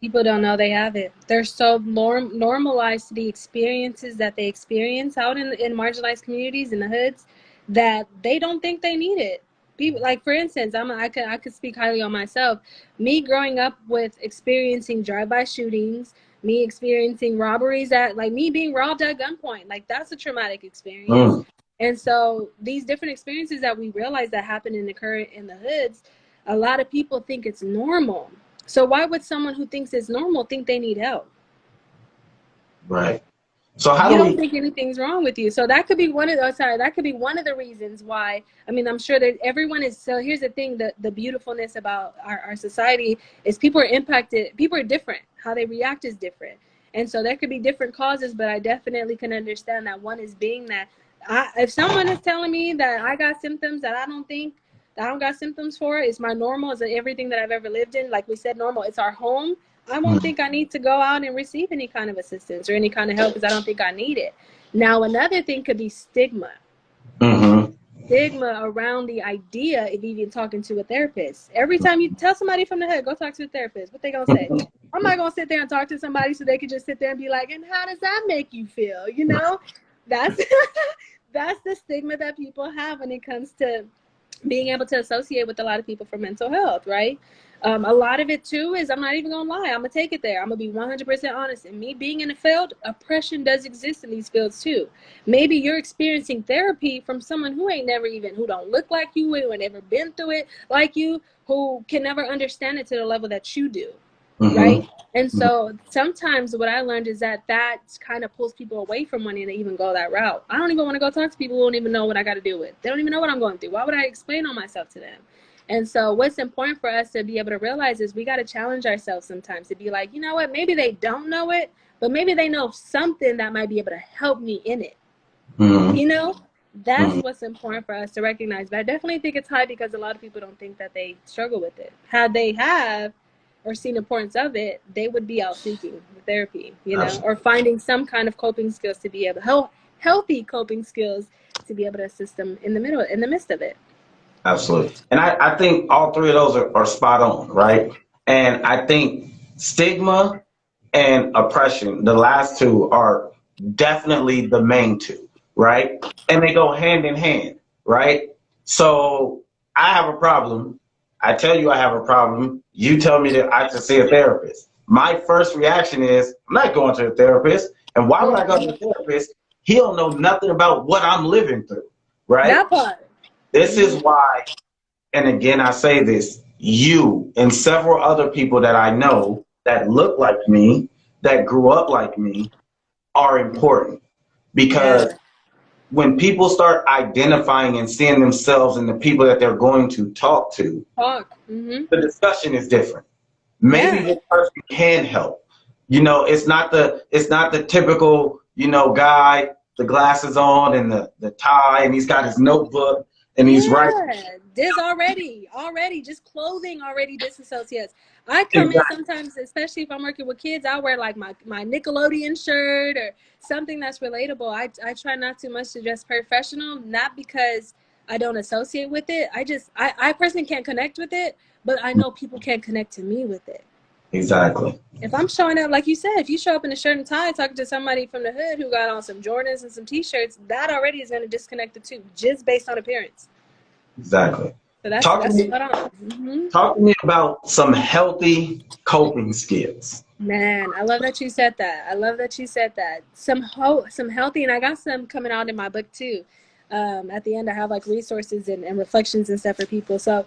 people don't know they have it. They're so normalized to the experiences that they experience out in marginalized communities in the hoods that they don't think they need it. People, like for instance, I could speak highly on myself. Me growing up with experiencing drive-by shootings, me experiencing robberies at like me being robbed at gunpoint, like that's a traumatic experience. Mm, And so these different experiences that we realize that happen and occur in the hoods, a lot of people think it's normal. So why would someone who thinks it's normal think they need help? right. So how You do don't we? think anything's wrong with you. So that could be one of the that could be one of the reasons why. I mean, I'm sure that everyone is. So here's the thing: the beautifulness about our society is people are impacted. People are different. How they react is different, and so there could be different causes. But I definitely can understand that one is being that. If someone is telling me that I got symptoms that I don't got symptoms for, it's my normal, it's everything that I've ever lived in. Like we said, normal. It's our home. I won't think I need to go out and receive any kind of assistance or any kind of help because I don't think I need it. Now, another thing could be stigma. Mm-hmm. Stigma around the idea of even talking to a therapist. Every time you tell somebody from the hood, go talk to a therapist, what they gonna say? I'm not gonna sit there and talk to somebody so they could just sit there and be like, and how does that make you feel? That's that's the stigma that people have when it comes to being able to associate with a lot of people for mental health, right? A lot of it too is, I'm not even gonna lie, I'm gonna take it there. I'm gonna be 100% honest. And me being in the field, oppression does exist in these fields too. Maybe you're experiencing therapy from someone who who don't look like you, who ain't never been through it like you, who can never understand it to the level that you do, right? Mm-hmm. And so sometimes what I learned is that kind of pulls people away from wanting to even go that route. I don't even want to go talk to people who don't even know what I got to deal with. They don't even know what I'm going through. Why would I explain all myself to them? And so what's important for us to be able to realize is we got to challenge ourselves sometimes to be like, you know what, maybe they don't know it, but maybe they know something that might be able to help me in it. Mm-hmm. That's Mm-hmm. what's important for us to recognize. But I definitely think it's high because a lot of people don't think that they struggle with it. Had they have or seen the importance of it, they would be out seeking therapy, or finding some kind of coping skills to be able to healthy coping skills to be able to assist them in the midst of it. Absolutely. And I think all three of those are spot on, right? And I think stigma and oppression, the last two are definitely the main two, right? And they go hand in hand, right? So I have a problem. I tell you I have a problem. You tell me that I should see a therapist. My first reaction is, I'm not going to a therapist. And why would I go to a therapist? He don't know nothing about what I'm living through, right? That part. This is why, and again, I say this, you and several other people that I know that look like me, that grew up like me, are important. Yeah. Because when people start identifying and seeing themselves in the people that they're going to talk to, Talk. Mm-hmm. the discussion is different. Maybe Yeah. this person can help. It's not the typical, guy, the glasses on and the tie, and he's got his notebook and he's writing. Yeah, this already, just clothing already disassociates. I come in Exactly. sometimes, especially if I'm working with kids, I wear like my Nickelodeon shirt or something that's relatable. I try not too much to dress professional, not because I don't associate with it. I personally can't connect with it, but I know people can connect to me with it. Exactly. If I'm showing up, like you said, if you show up in a shirt and tie talking to somebody from the hood who got on some Jordans and some t-shirts, that already is going to disconnect the two just based on appearance. Exactly. So that's Talk to me. spot on. Mm-hmm. Talk to me about some healthy coping skills. Man, I love that you said that. Some healthy, and I got some coming out in my book too. At the end, I have like resources and reflections and stuff for people. So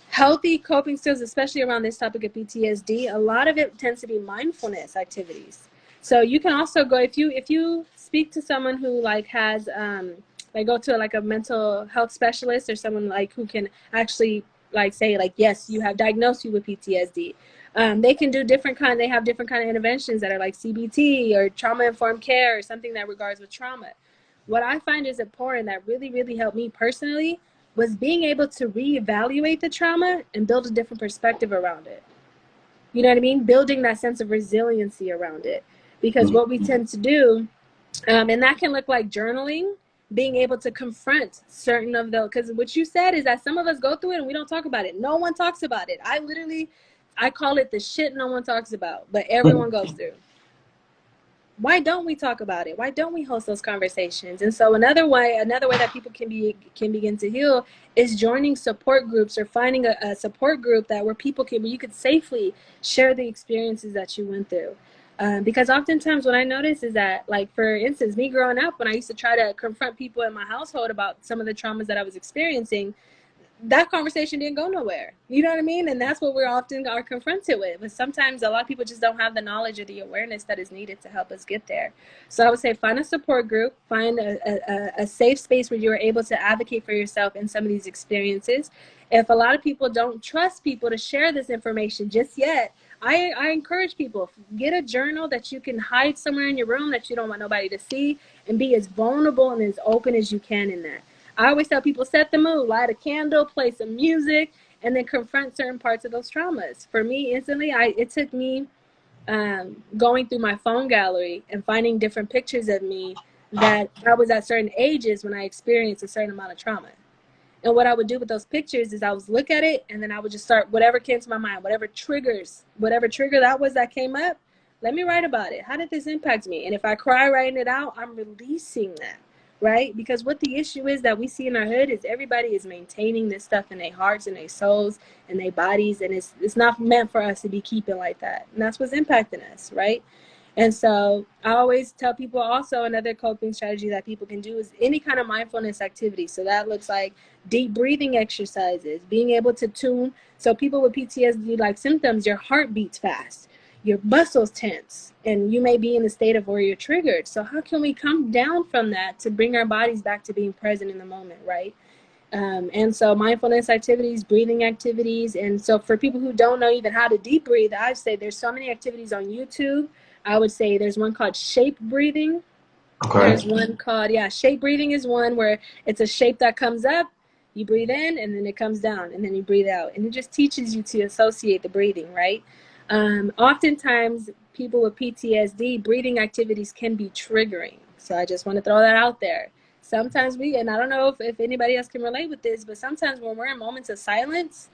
healthy coping skills, especially around this topic of PTSD, a lot of it tends to be mindfulness activities. So you can also go, if you speak to someone who like has like go to like a mental health specialist or someone like who can actually like say like, yes, you have diagnosed you with PTSD. They can do they have different kind of interventions that are like CBT or trauma informed care or something that regards with trauma. What I find is important that really, really helped me personally was being able to reevaluate the trauma and build a different perspective around it. You know what I mean? Building that sense of resiliency around it. Because what we tend to do, and that can look like journaling, being able to confront certain of those, because what you said is that some of us go through it and we don't talk about it. No one talks about it. I call it the shit no one talks about, but everyone goes through. Why don't we talk about it? Why don't we host those conversations? And so another way that people can begin to heal is joining support groups or finding a support group where you could safely share the experiences that you went through. Because oftentimes what I notice is that, like, for instance, me growing up, when I used to try to confront people in my household about some of the traumas that I was experiencing, that conversation didn't go nowhere. You know what I mean? And that's what we're often are confronted with. But sometimes a lot of people just don't have the knowledge or the awareness that is needed to help us get there. So I would say find a support group, find a safe space where you are able to advocate for yourself in some of these experiences. If a lot of people don't trust people to share this information just yet, I encourage people, get a journal that you can hide somewhere in your room that you don't want nobody to see, and be as vulnerable and as open as you can in that. I always tell people, set the mood, light a candle, play some music, and then confront certain parts of those traumas. For me, instantly, it took me going through my phone gallery and finding different pictures of me that I was at certain ages when I experienced a certain amount of trauma. And what I would do with those pictures is I would look at it, and then I would just start whatever came to my mind, whatever trigger that was that came up, let me write about it. How did this impact me? And if I cry writing it out, I'm releasing that. Right? Because what the issue is that we see in our hood is everybody is maintaining this stuff in their hearts and their souls and their bodies, and it's not meant for us to be keeping like that. And that's what's impacting us, right? And so I always tell people also, another coping strategy that people can do is any kind of mindfulness activity. So that looks like deep breathing exercises, being able to tune. So people with PTSD like symptoms, your heart beats fast, your muscles tense, and you may be in a state of where you're triggered. So how can we come down from that to bring our bodies back to being present in the moment, right? And so mindfulness activities, breathing activities. And so for people who don't know even how to deep breathe, I'd say there's so many activities on YouTube. I would say there's one called shape breathing. Okay. There's one called, shape breathing is one where it's a shape that comes up, you breathe in, and then it comes down, and then you breathe out. And it just teaches you to associate the breathing, right? Oftentimes, people with PTSD, breathing activities can be triggering. So I just want to throw that out there. Sometimes and I don't know if anybody else can relate with this, but sometimes when we're in moments of silence,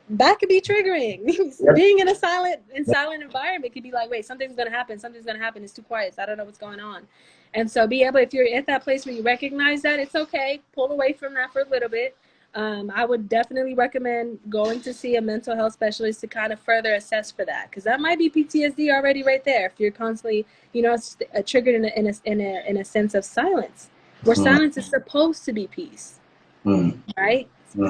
that could be triggering. Yep. Being in a silent environment could be like, wait, something's going to happen. It's too quiet. I don't know what's going on. And so if you're at that place where you recognize that, it's okay. Pull away from that for a little bit. I would definitely recommend going to see a mental health specialist to kind of further assess for that, because that might be PTSD already right there. If you're constantly, triggered in a sense of silence, where silence is supposed to be peace, right?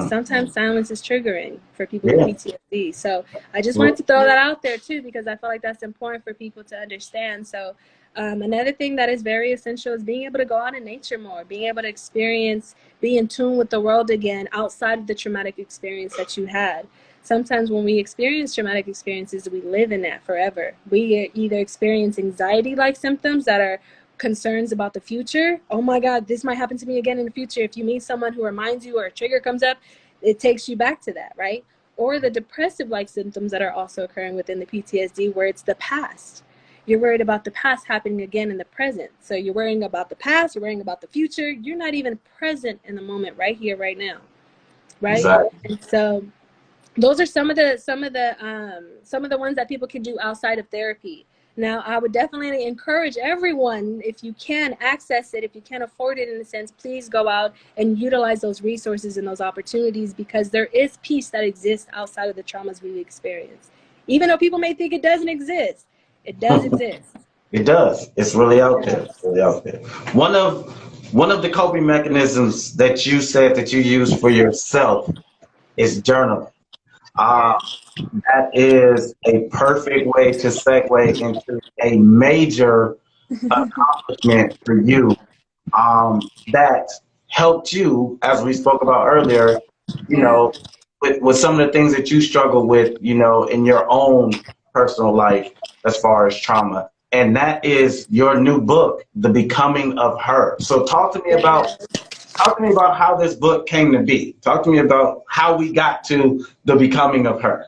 Sometimes silence is triggering for people with PTSD. So I just wanted to throw that out there too, because I feel like that's important for people to understand. So another thing that is very essential is being able to go out in nature more, being able to experience, be in tune with the world again outside of the traumatic experience that you had. Sometimes when we experience traumatic experiences, we live in that forever. We either experience anxiety-like symptoms that are concerns about the future. Oh my God, this might happen to me again in the future. If you meet someone who reminds you or a trigger comes up, it takes you back to that, right? Or the depressive-like symptoms that are also occurring within the PTSD, where it's the past. You're worried about the past happening again in the present. So you're worrying about the past, you're worrying about the future. You're not even present in the moment right here, right now, right? Exactly. And so those are some of the ones that people can do outside of therapy. Now, I would definitely encourage everyone, if you can access it, if you can afford it in a sense, please go out and utilize those resources and those opportunities, because there is peace that exists outside of the traumas we've experienced. Even though people may think it doesn't exist, it does exist. It does. It's really out there. It's really out there. One of the coping mechanisms that you said that you use for yourself is journaling. That is a perfect way to segue into a major accomplishment for you that helped you, as we spoke about earlier, with some of the things that you struggle with, you know, in your own personal life as far as trauma. And that is your new book, The Becoming of Her. So talk to me about how this book came to be. Talk to me about how we got to The Becoming of Her.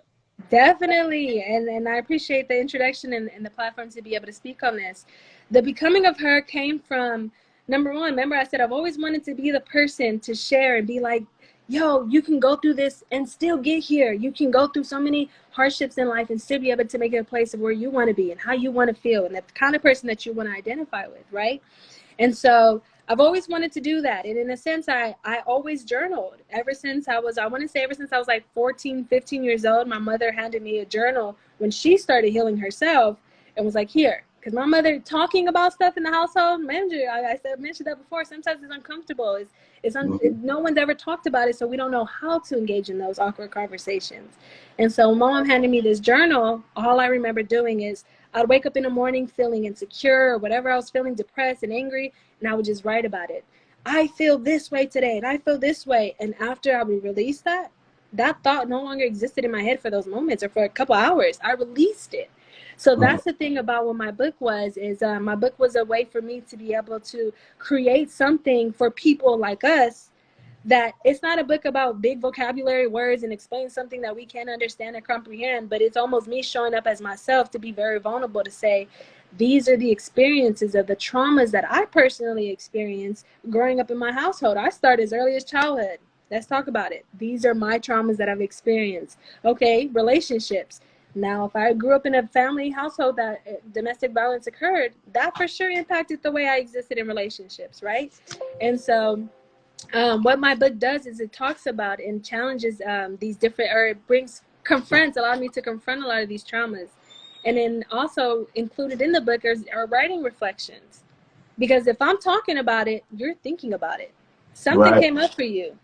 Definitely. And I appreciate the introduction and the platform to be able to speak on this. The Becoming of Her came from, number one, remember I said I've always wanted to be the person to share and be like, yo, you can go through this and still get here. You can go through so many hardships in life and still be able to make it a place of where you want to be and how you want to feel and the kind of person that you want to identify with, right? And so I've always wanted to do that. And in a sense, I always journaled ever since I was like 14, 15 years old. My mother handed me a journal when she started healing herself and was like, here, because my mother talking about stuff in the household, I mentioned that before. Sometimes it's uncomfortable. No one's ever talked about it, so we don't know how to engage in those awkward conversations. And so mom handed me this journal. All I remember doing is I'd wake up in the morning feeling insecure or whatever I was feeling, depressed and angry, and I would just write about it. I feel this way today, and I feel this way. And after I would release that thought no longer existed in my head for those moments or for a couple hours. I released it. So that's the thing about what my book was, is my book was a way for me to be able to create something for people like us, that it's not a book about big vocabulary words and explain something that we can't understand or comprehend, but it's almost me showing up as myself to be very vulnerable, to say, these are the experiences of the traumas that I personally experienced growing up in my household. I started as early as childhood. Let's talk about it. These are my traumas that I've experienced. Okay, relationships. Now, if I grew up in a family household that domestic violence occurred, that for sure impacted the way I existed in relationships, right? And so what my book does is it talks about and challenges these different, or it allowed me to confront a lot of these traumas. And then also included in the book are writing reflections. Because if I'm talking about it, you're thinking about it. Something came up for you.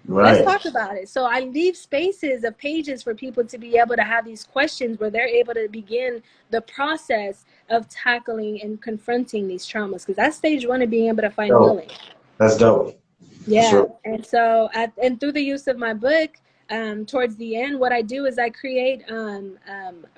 Let's talk about it. So I leave spaces of pages for people to be able to have these questions where they're able to begin the process of tackling and confronting these traumas. Because that's stage one of being able to find healing. That's dope. Yeah. Sure. And so, and through the use of my book, towards the end, what I do is I create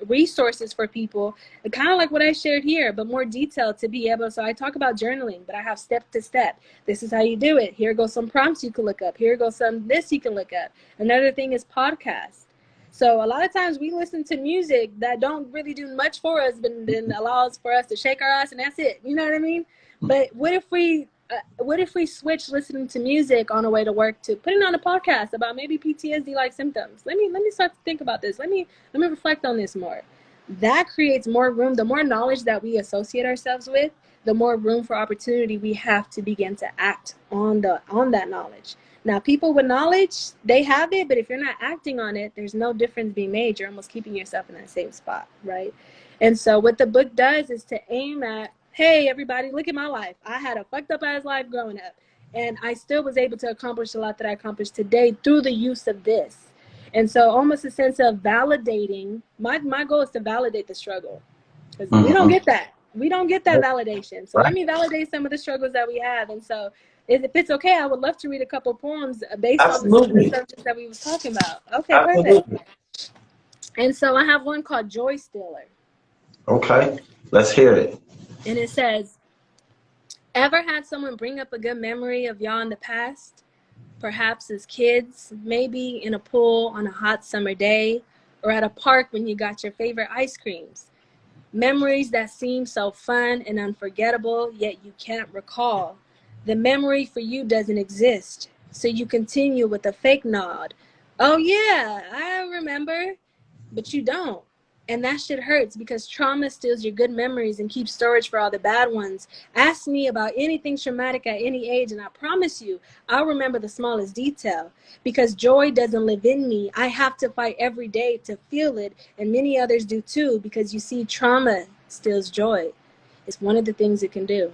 resources for people, kind of like what I shared here, but more detailed to be able. So I talk about journaling, but I have step to step. This is how you do it. Here goes some prompts you can look up. Here goes some this you can look up. Another thing is podcasts. So a lot of times we listen to music that don't really do much for us, but then allows for us to shake our ass and that's it. You know what I mean? But what if we switch listening to music on the way to work to putting on a podcast about maybe PTSD like symptoms? Let me start to think about this. Let me reflect on this more. That creates more room. The more knowledge that we associate ourselves with, the more room for opportunity we have to begin to act on that knowledge. Now, people with knowledge, they have it, but if you're not acting on it, there's no difference being made. You're almost keeping yourself in that same spot, right? And so what the book does is to aim at, hey, everybody, look at my life. I had a fucked up ass life growing up, and I still was able to accomplish a lot that I accomplished today through the use of this. And so almost a sense of validating, my goal is to validate the struggle, because we don't get that. We don't get that validation. So let me validate some of the struggles that we have. And so if it's okay, I would love to read a couple poems based on the subjects that we was talking about. Okay, perfect. And so I have one called Joy Stealer. Okay, let's hear it. And it says, ever had someone bring up a good memory of y'all in the past? Perhaps as kids, maybe in a pool on a hot summer day, or at a park when you got your favorite ice creams. Memories that seem so fun and unforgettable, yet you can't recall. The memory for you doesn't exist, so you continue with a fake nod. Oh yeah, I remember, but you don't. And that shit hurts, because trauma steals your good memories and keeps storage for all the bad ones. Ask me about anything traumatic at any age, and I promise you, I'll remember the smallest detail. Because joy doesn't live in me. I have to fight every day to feel it, and many others do too, because you see, trauma steals joy. It's one of the things it can do.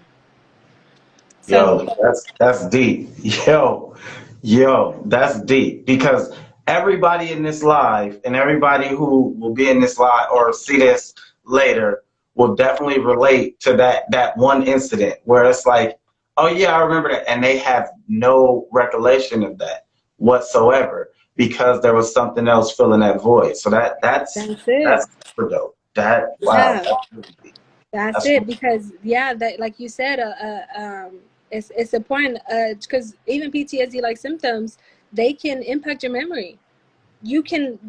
So, that's deep. Yo, that's deep, because everybody in this live and everybody who will be in this live or see this later will definitely relate to that one incident where it's like, oh yeah, I remember that, and they have no recollection of that whatsoever. because there was something else filling that void. So that's That's it. super dope. That wow. Yeah. That's That's it, because yeah, that like you said, it's important because even PTSD like symptoms, they can impact your memory.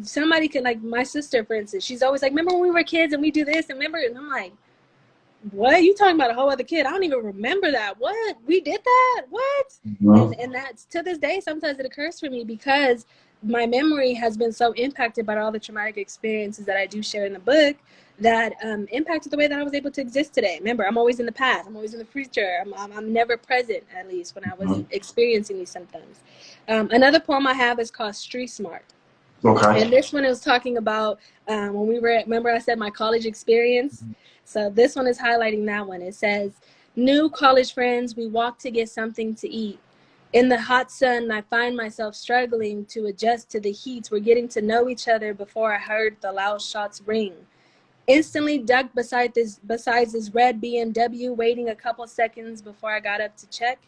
Somebody can, like my sister, for instance, she's always like, remember when we were kids and we do this and remember, and I'm like, what? You talking about a whole other kid? I don't even remember that. What? We did that? What? And that's, to this day, sometimes it occurs for me because my memory has been so impacted by all the traumatic experiences that I do share in the book that impacted the way that I was able to exist today. Remember, I'm always in the past. I'm always in the future. I'm never present, at least when I was experiencing these symptoms. Another poem I have is called Street Smart. Okay. And this one is talking about when we were, remember I said my college experience? So this one is highlighting that one. It says, new college friends, we walk to get something to eat. In the hot sun, I find myself struggling to adjust to the heat. We're getting to know each other before I heard the loud shots ring. Instantly ducked besides this red BMW, waiting a couple seconds before I got up to check.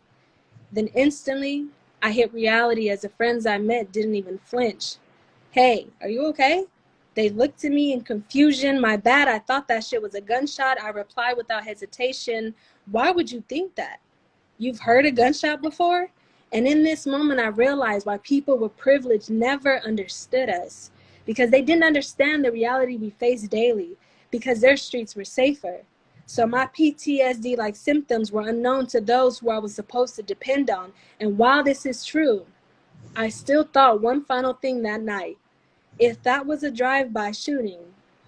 Then instantly, I hit reality as the friends I met didn't even flinch. Hey, are you okay? They looked at me in confusion. My bad, I thought that shit was a gunshot. I replied without hesitation. Why would you think that? You've heard a gunshot before? And in this moment, I realized why people with privilege never understood us. Because they didn't understand the reality we face daily. Because their streets were safer. So my PTSD-like symptoms were unknown to those who I was supposed to depend on. And while this is true, I still thought one final thing that night. If that was a drive-by shooting,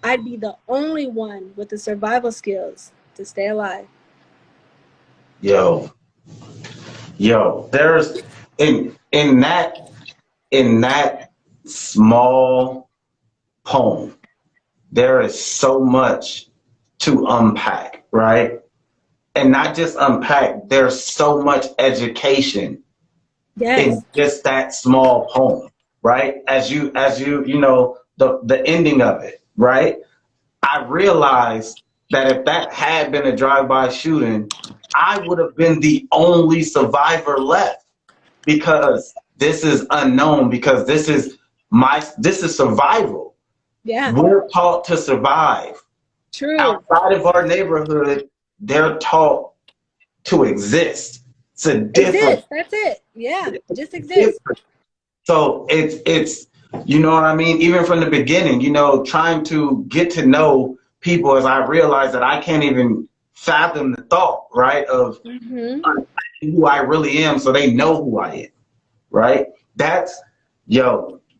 I'd be the only one with the survival skills to stay alive. Yo, there's in that small poem, there is so much to unpack, right? And not just unpack, there's so much education in just that small poem, right? As you know, the ending of it, right? I realized that if that had been a drive-by shooting, I would have been the only survivor left, because this is unknown, because this is survival. Yeah. We're taught to survive. True. Outside of our neighborhood, they're taught to exist. It's a different. That's it. Yeah, just exist. So it's you know what I mean? Even from the beginning, you know, trying to get to know people, as I realize that I can't even fathom the thought, right, of who I really am, so they know who I am, right? That's,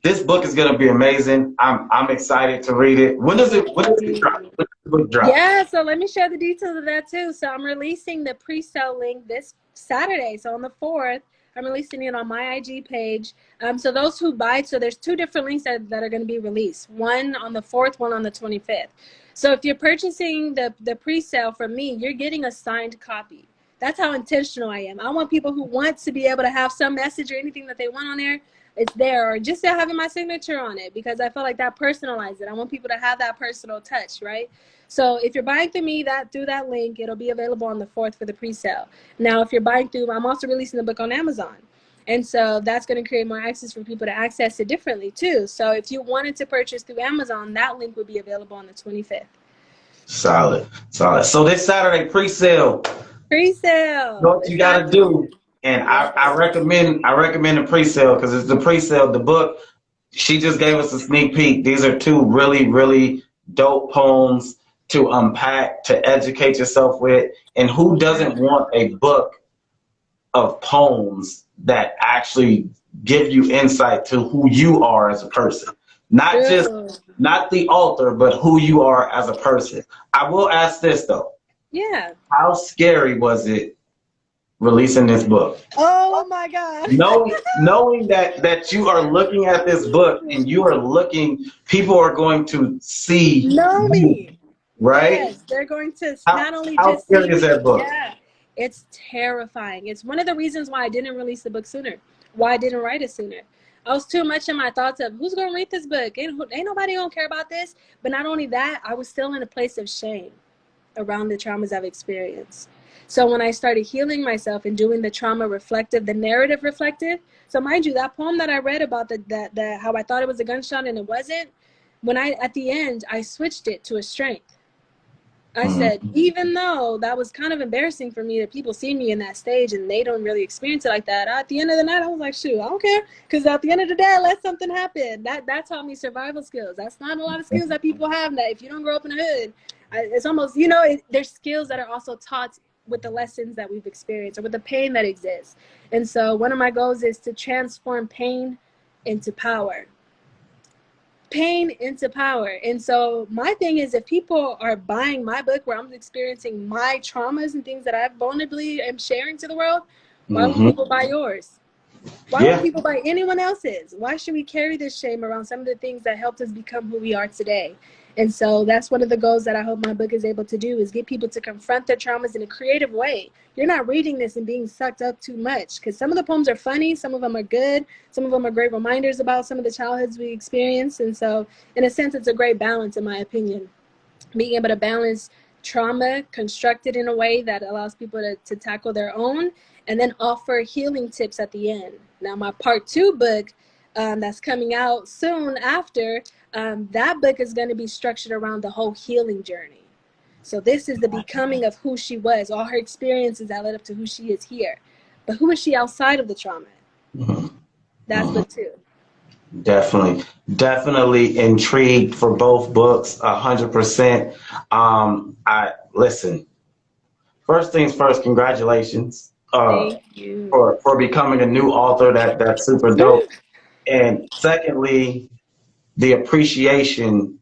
this book is gonna be amazing. I'm excited to read it. When does it drop? When does the book drop? Yeah, so let me share the details of that too. So I'm releasing the pre-sale link this Saturday. So on the 4th, I'm releasing it on my IG page. So those who buy, so there's 2 different links that are going to be released. One on the 4th, one on the 25th. So if you're purchasing the pre-sale from me, you're getting a signed copy. That's how intentional I am. I want people who want to be able to have some message or anything that they want on there, it's there, or just having my signature on it, because I feel like that personalizes it. I want people to have that personal touch, right? So if you're buying through me, through that link, it'll be available on the 4th for the pre-sale. Now, if you're buying through, I'm also releasing the book on Amazon. And so that's going to create more access for people to access it differently too. So if you wanted to purchase through Amazon, that link would be available on the 25th. Solid. So this Saturday, pre-sale. Pre-sale. What you got to do. And I recommend the pre-sale, because it's the pre-sale. The book, she just gave us a sneak peek. These are 2 really, really dope poems to unpack, to educate yourself with. And who doesn't want a book of poems that actually give you insight to who you are as a person? Not the author, but who you are as a person. I will ask this though. Yeah. How scary was it releasing this book? Oh my God. Knowing that you are looking at this book and you are looking, people are going to see me. Right? Yes, they're going to not only just how scary is that book? Yeah, it's terrifying. It's one of the reasons why I didn't release the book sooner, why I didn't write it sooner. I was too much in my thoughts of who's going to read this book? Ain't nobody going to care about this. But not only that, I was still in a place of shame around the traumas I've experienced. So when I started healing myself and doing the trauma reflective, the narrative reflective, so mind you, that poem that I read about the how I thought it was a gunshot and it wasn't, when I, at the end, I switched it to a strength. I said, even though that was kind of embarrassing for me that people see me in that stage and they don't really experience it like that, at the end of the night, I was like, shoot, I don't care. Because at the end of the day, I let something happen. That taught me survival skills. That's not a lot of skills that people have, that if you don't grow up in the hood, it's almost, you know, there's skills that are also taught with the lessons that we've experienced or with the pain that exists. And so one of my goals is to transform pain into power. Pain into power. And so my thing is, if people are buying my book where I'm experiencing my traumas and things that I vulnerably am sharing to the world, why would people buy yours? Why would people buy anyone else's? Why should we carry this shame around some of the things that helped us become who we are today? And so that's one of the goals that I hope my book is able to do, is get people to confront their traumas in a creative way. You're not reading this and being sucked up too much, because some of the poems are funny, some of them are good, some of them are great reminders about some of the childhoods we experienced. And so in a sense, it's a great balance, in my opinion, being able to balance trauma constructed in a way that allows people to tackle their own, and then offer healing tips at the end. Now my part 2 book that's coming out soon after, that book is going to be structured around the whole healing journey. So this is the becoming of who she was, all her experiences that led up to who she is here. But who is she outside of the trauma? That's book 2. Definitely intrigued for both books, 100%. I listen. First things first, congratulations Thank you. for becoming a new author. That's super dope. And secondly, the appreciation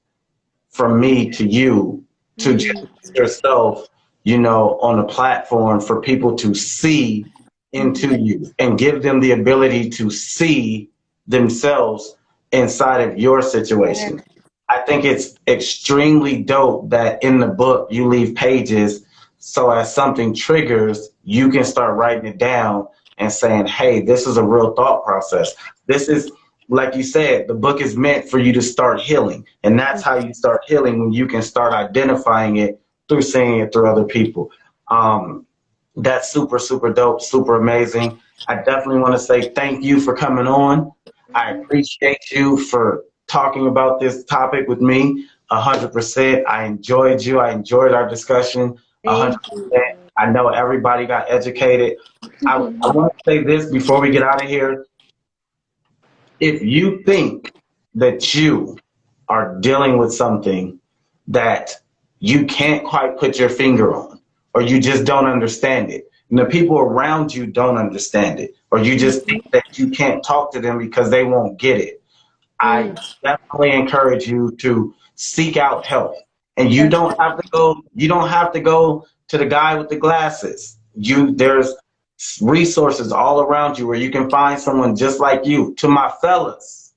from me to you to just yourself, you know, on a platform for people to see into you and give them the ability to see themselves inside of your situation. I think it's extremely dope that in the book you leave pages so as something triggers, you can start writing it down and saying, hey, this is a real thought process. This is, like you said, the book is meant for you to start healing. And that's how you start healing, when you can start identifying it through seeing it through other people. That's super, super dope, super amazing. I definitely want to say thank you for coming on. I appreciate you for talking about this topic with me 100%. I enjoyed you. I enjoyed our discussion 100%. I know everybody got educated. I want to say this before we get out of here. If you think that you are dealing with something that you can't quite put your finger on, or you just don't understand it, and the people around you don't understand it, or you just think that you can't talk to them because they won't get it, I definitely encourage you to seek out help. And you don't have to go to the guy with the glasses. There's resources all around you where you can find someone just like you. To my fellas,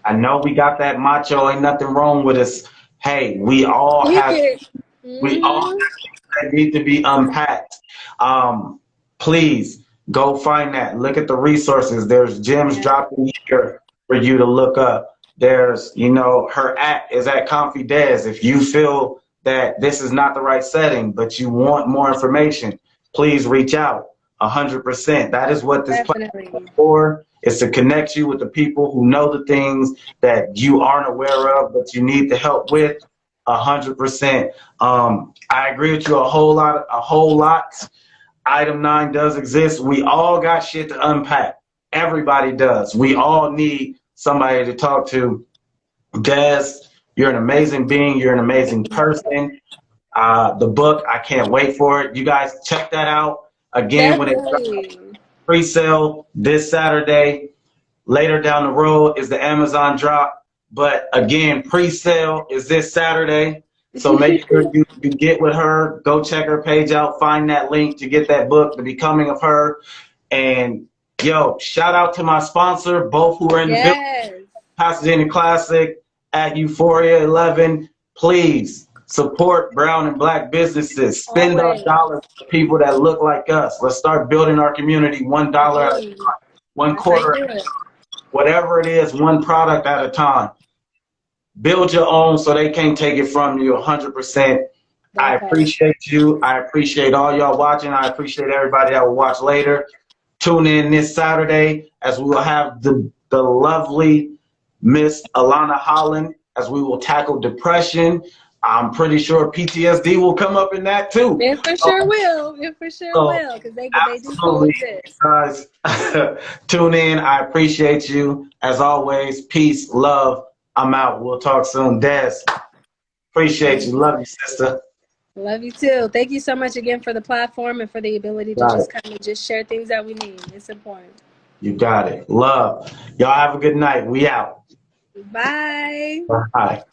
I know we got that macho, ain't nothing wrong with us. Hey, we all have things that need to be unpacked. Please go find that. Look at the resources. There's gems dropping here for you to look up. There's, you know, her is at Comfy Des. If you feel that this is not the right setting, but you want more information, please reach out. 100%. That is what this platform is for. Is to connect you with the people who know the things that you aren't aware of, but you need the help with. 100%. I agree with you a whole lot. Item 9 does exist. We all got shit to unpack. Everybody does. We all need somebody to talk to. Des, you're an amazing being. You're an amazing person. The book, I can't wait for it. You guys check that out. Again, when it's pre-sale this Saturday. Later down the road is the Amazon drop. But again, pre-sale is this Saturday. So make sure you get with her. Go check her page out. Find that link to get that book, The Becoming of Her. And yo, shout out to my sponsor, both who are in the building. Pasadena Classic at Euphoria 11. Please support brown and black businesses. Spend those dollars for people that look like us. Let's start building our community $1 at a time, one quarter at a time. Whatever it is, one product at a time. Build your own so they can't take it from you. 100%. I That part. appreciate you. I appreciate all y'all watching. I appreciate everybody that will watch later. Tune in this Saturday as we will have the lovely Miss Alana Holland as we will tackle depression. I'm pretty sure PTSD will come up in that too. It for sure will. It for sure will, because they do Absolutely, coexist. guys. Tune in. I appreciate you. As always, peace, love. I'm out. We'll talk soon. Des, appreciate you. Love you, sister. Love you too. Thank you so much again for the platform and for the ability to Got just it. kind of just share things that we need. It's important. You got it. Love. Y'all have a good night. We out. Bye. Bye.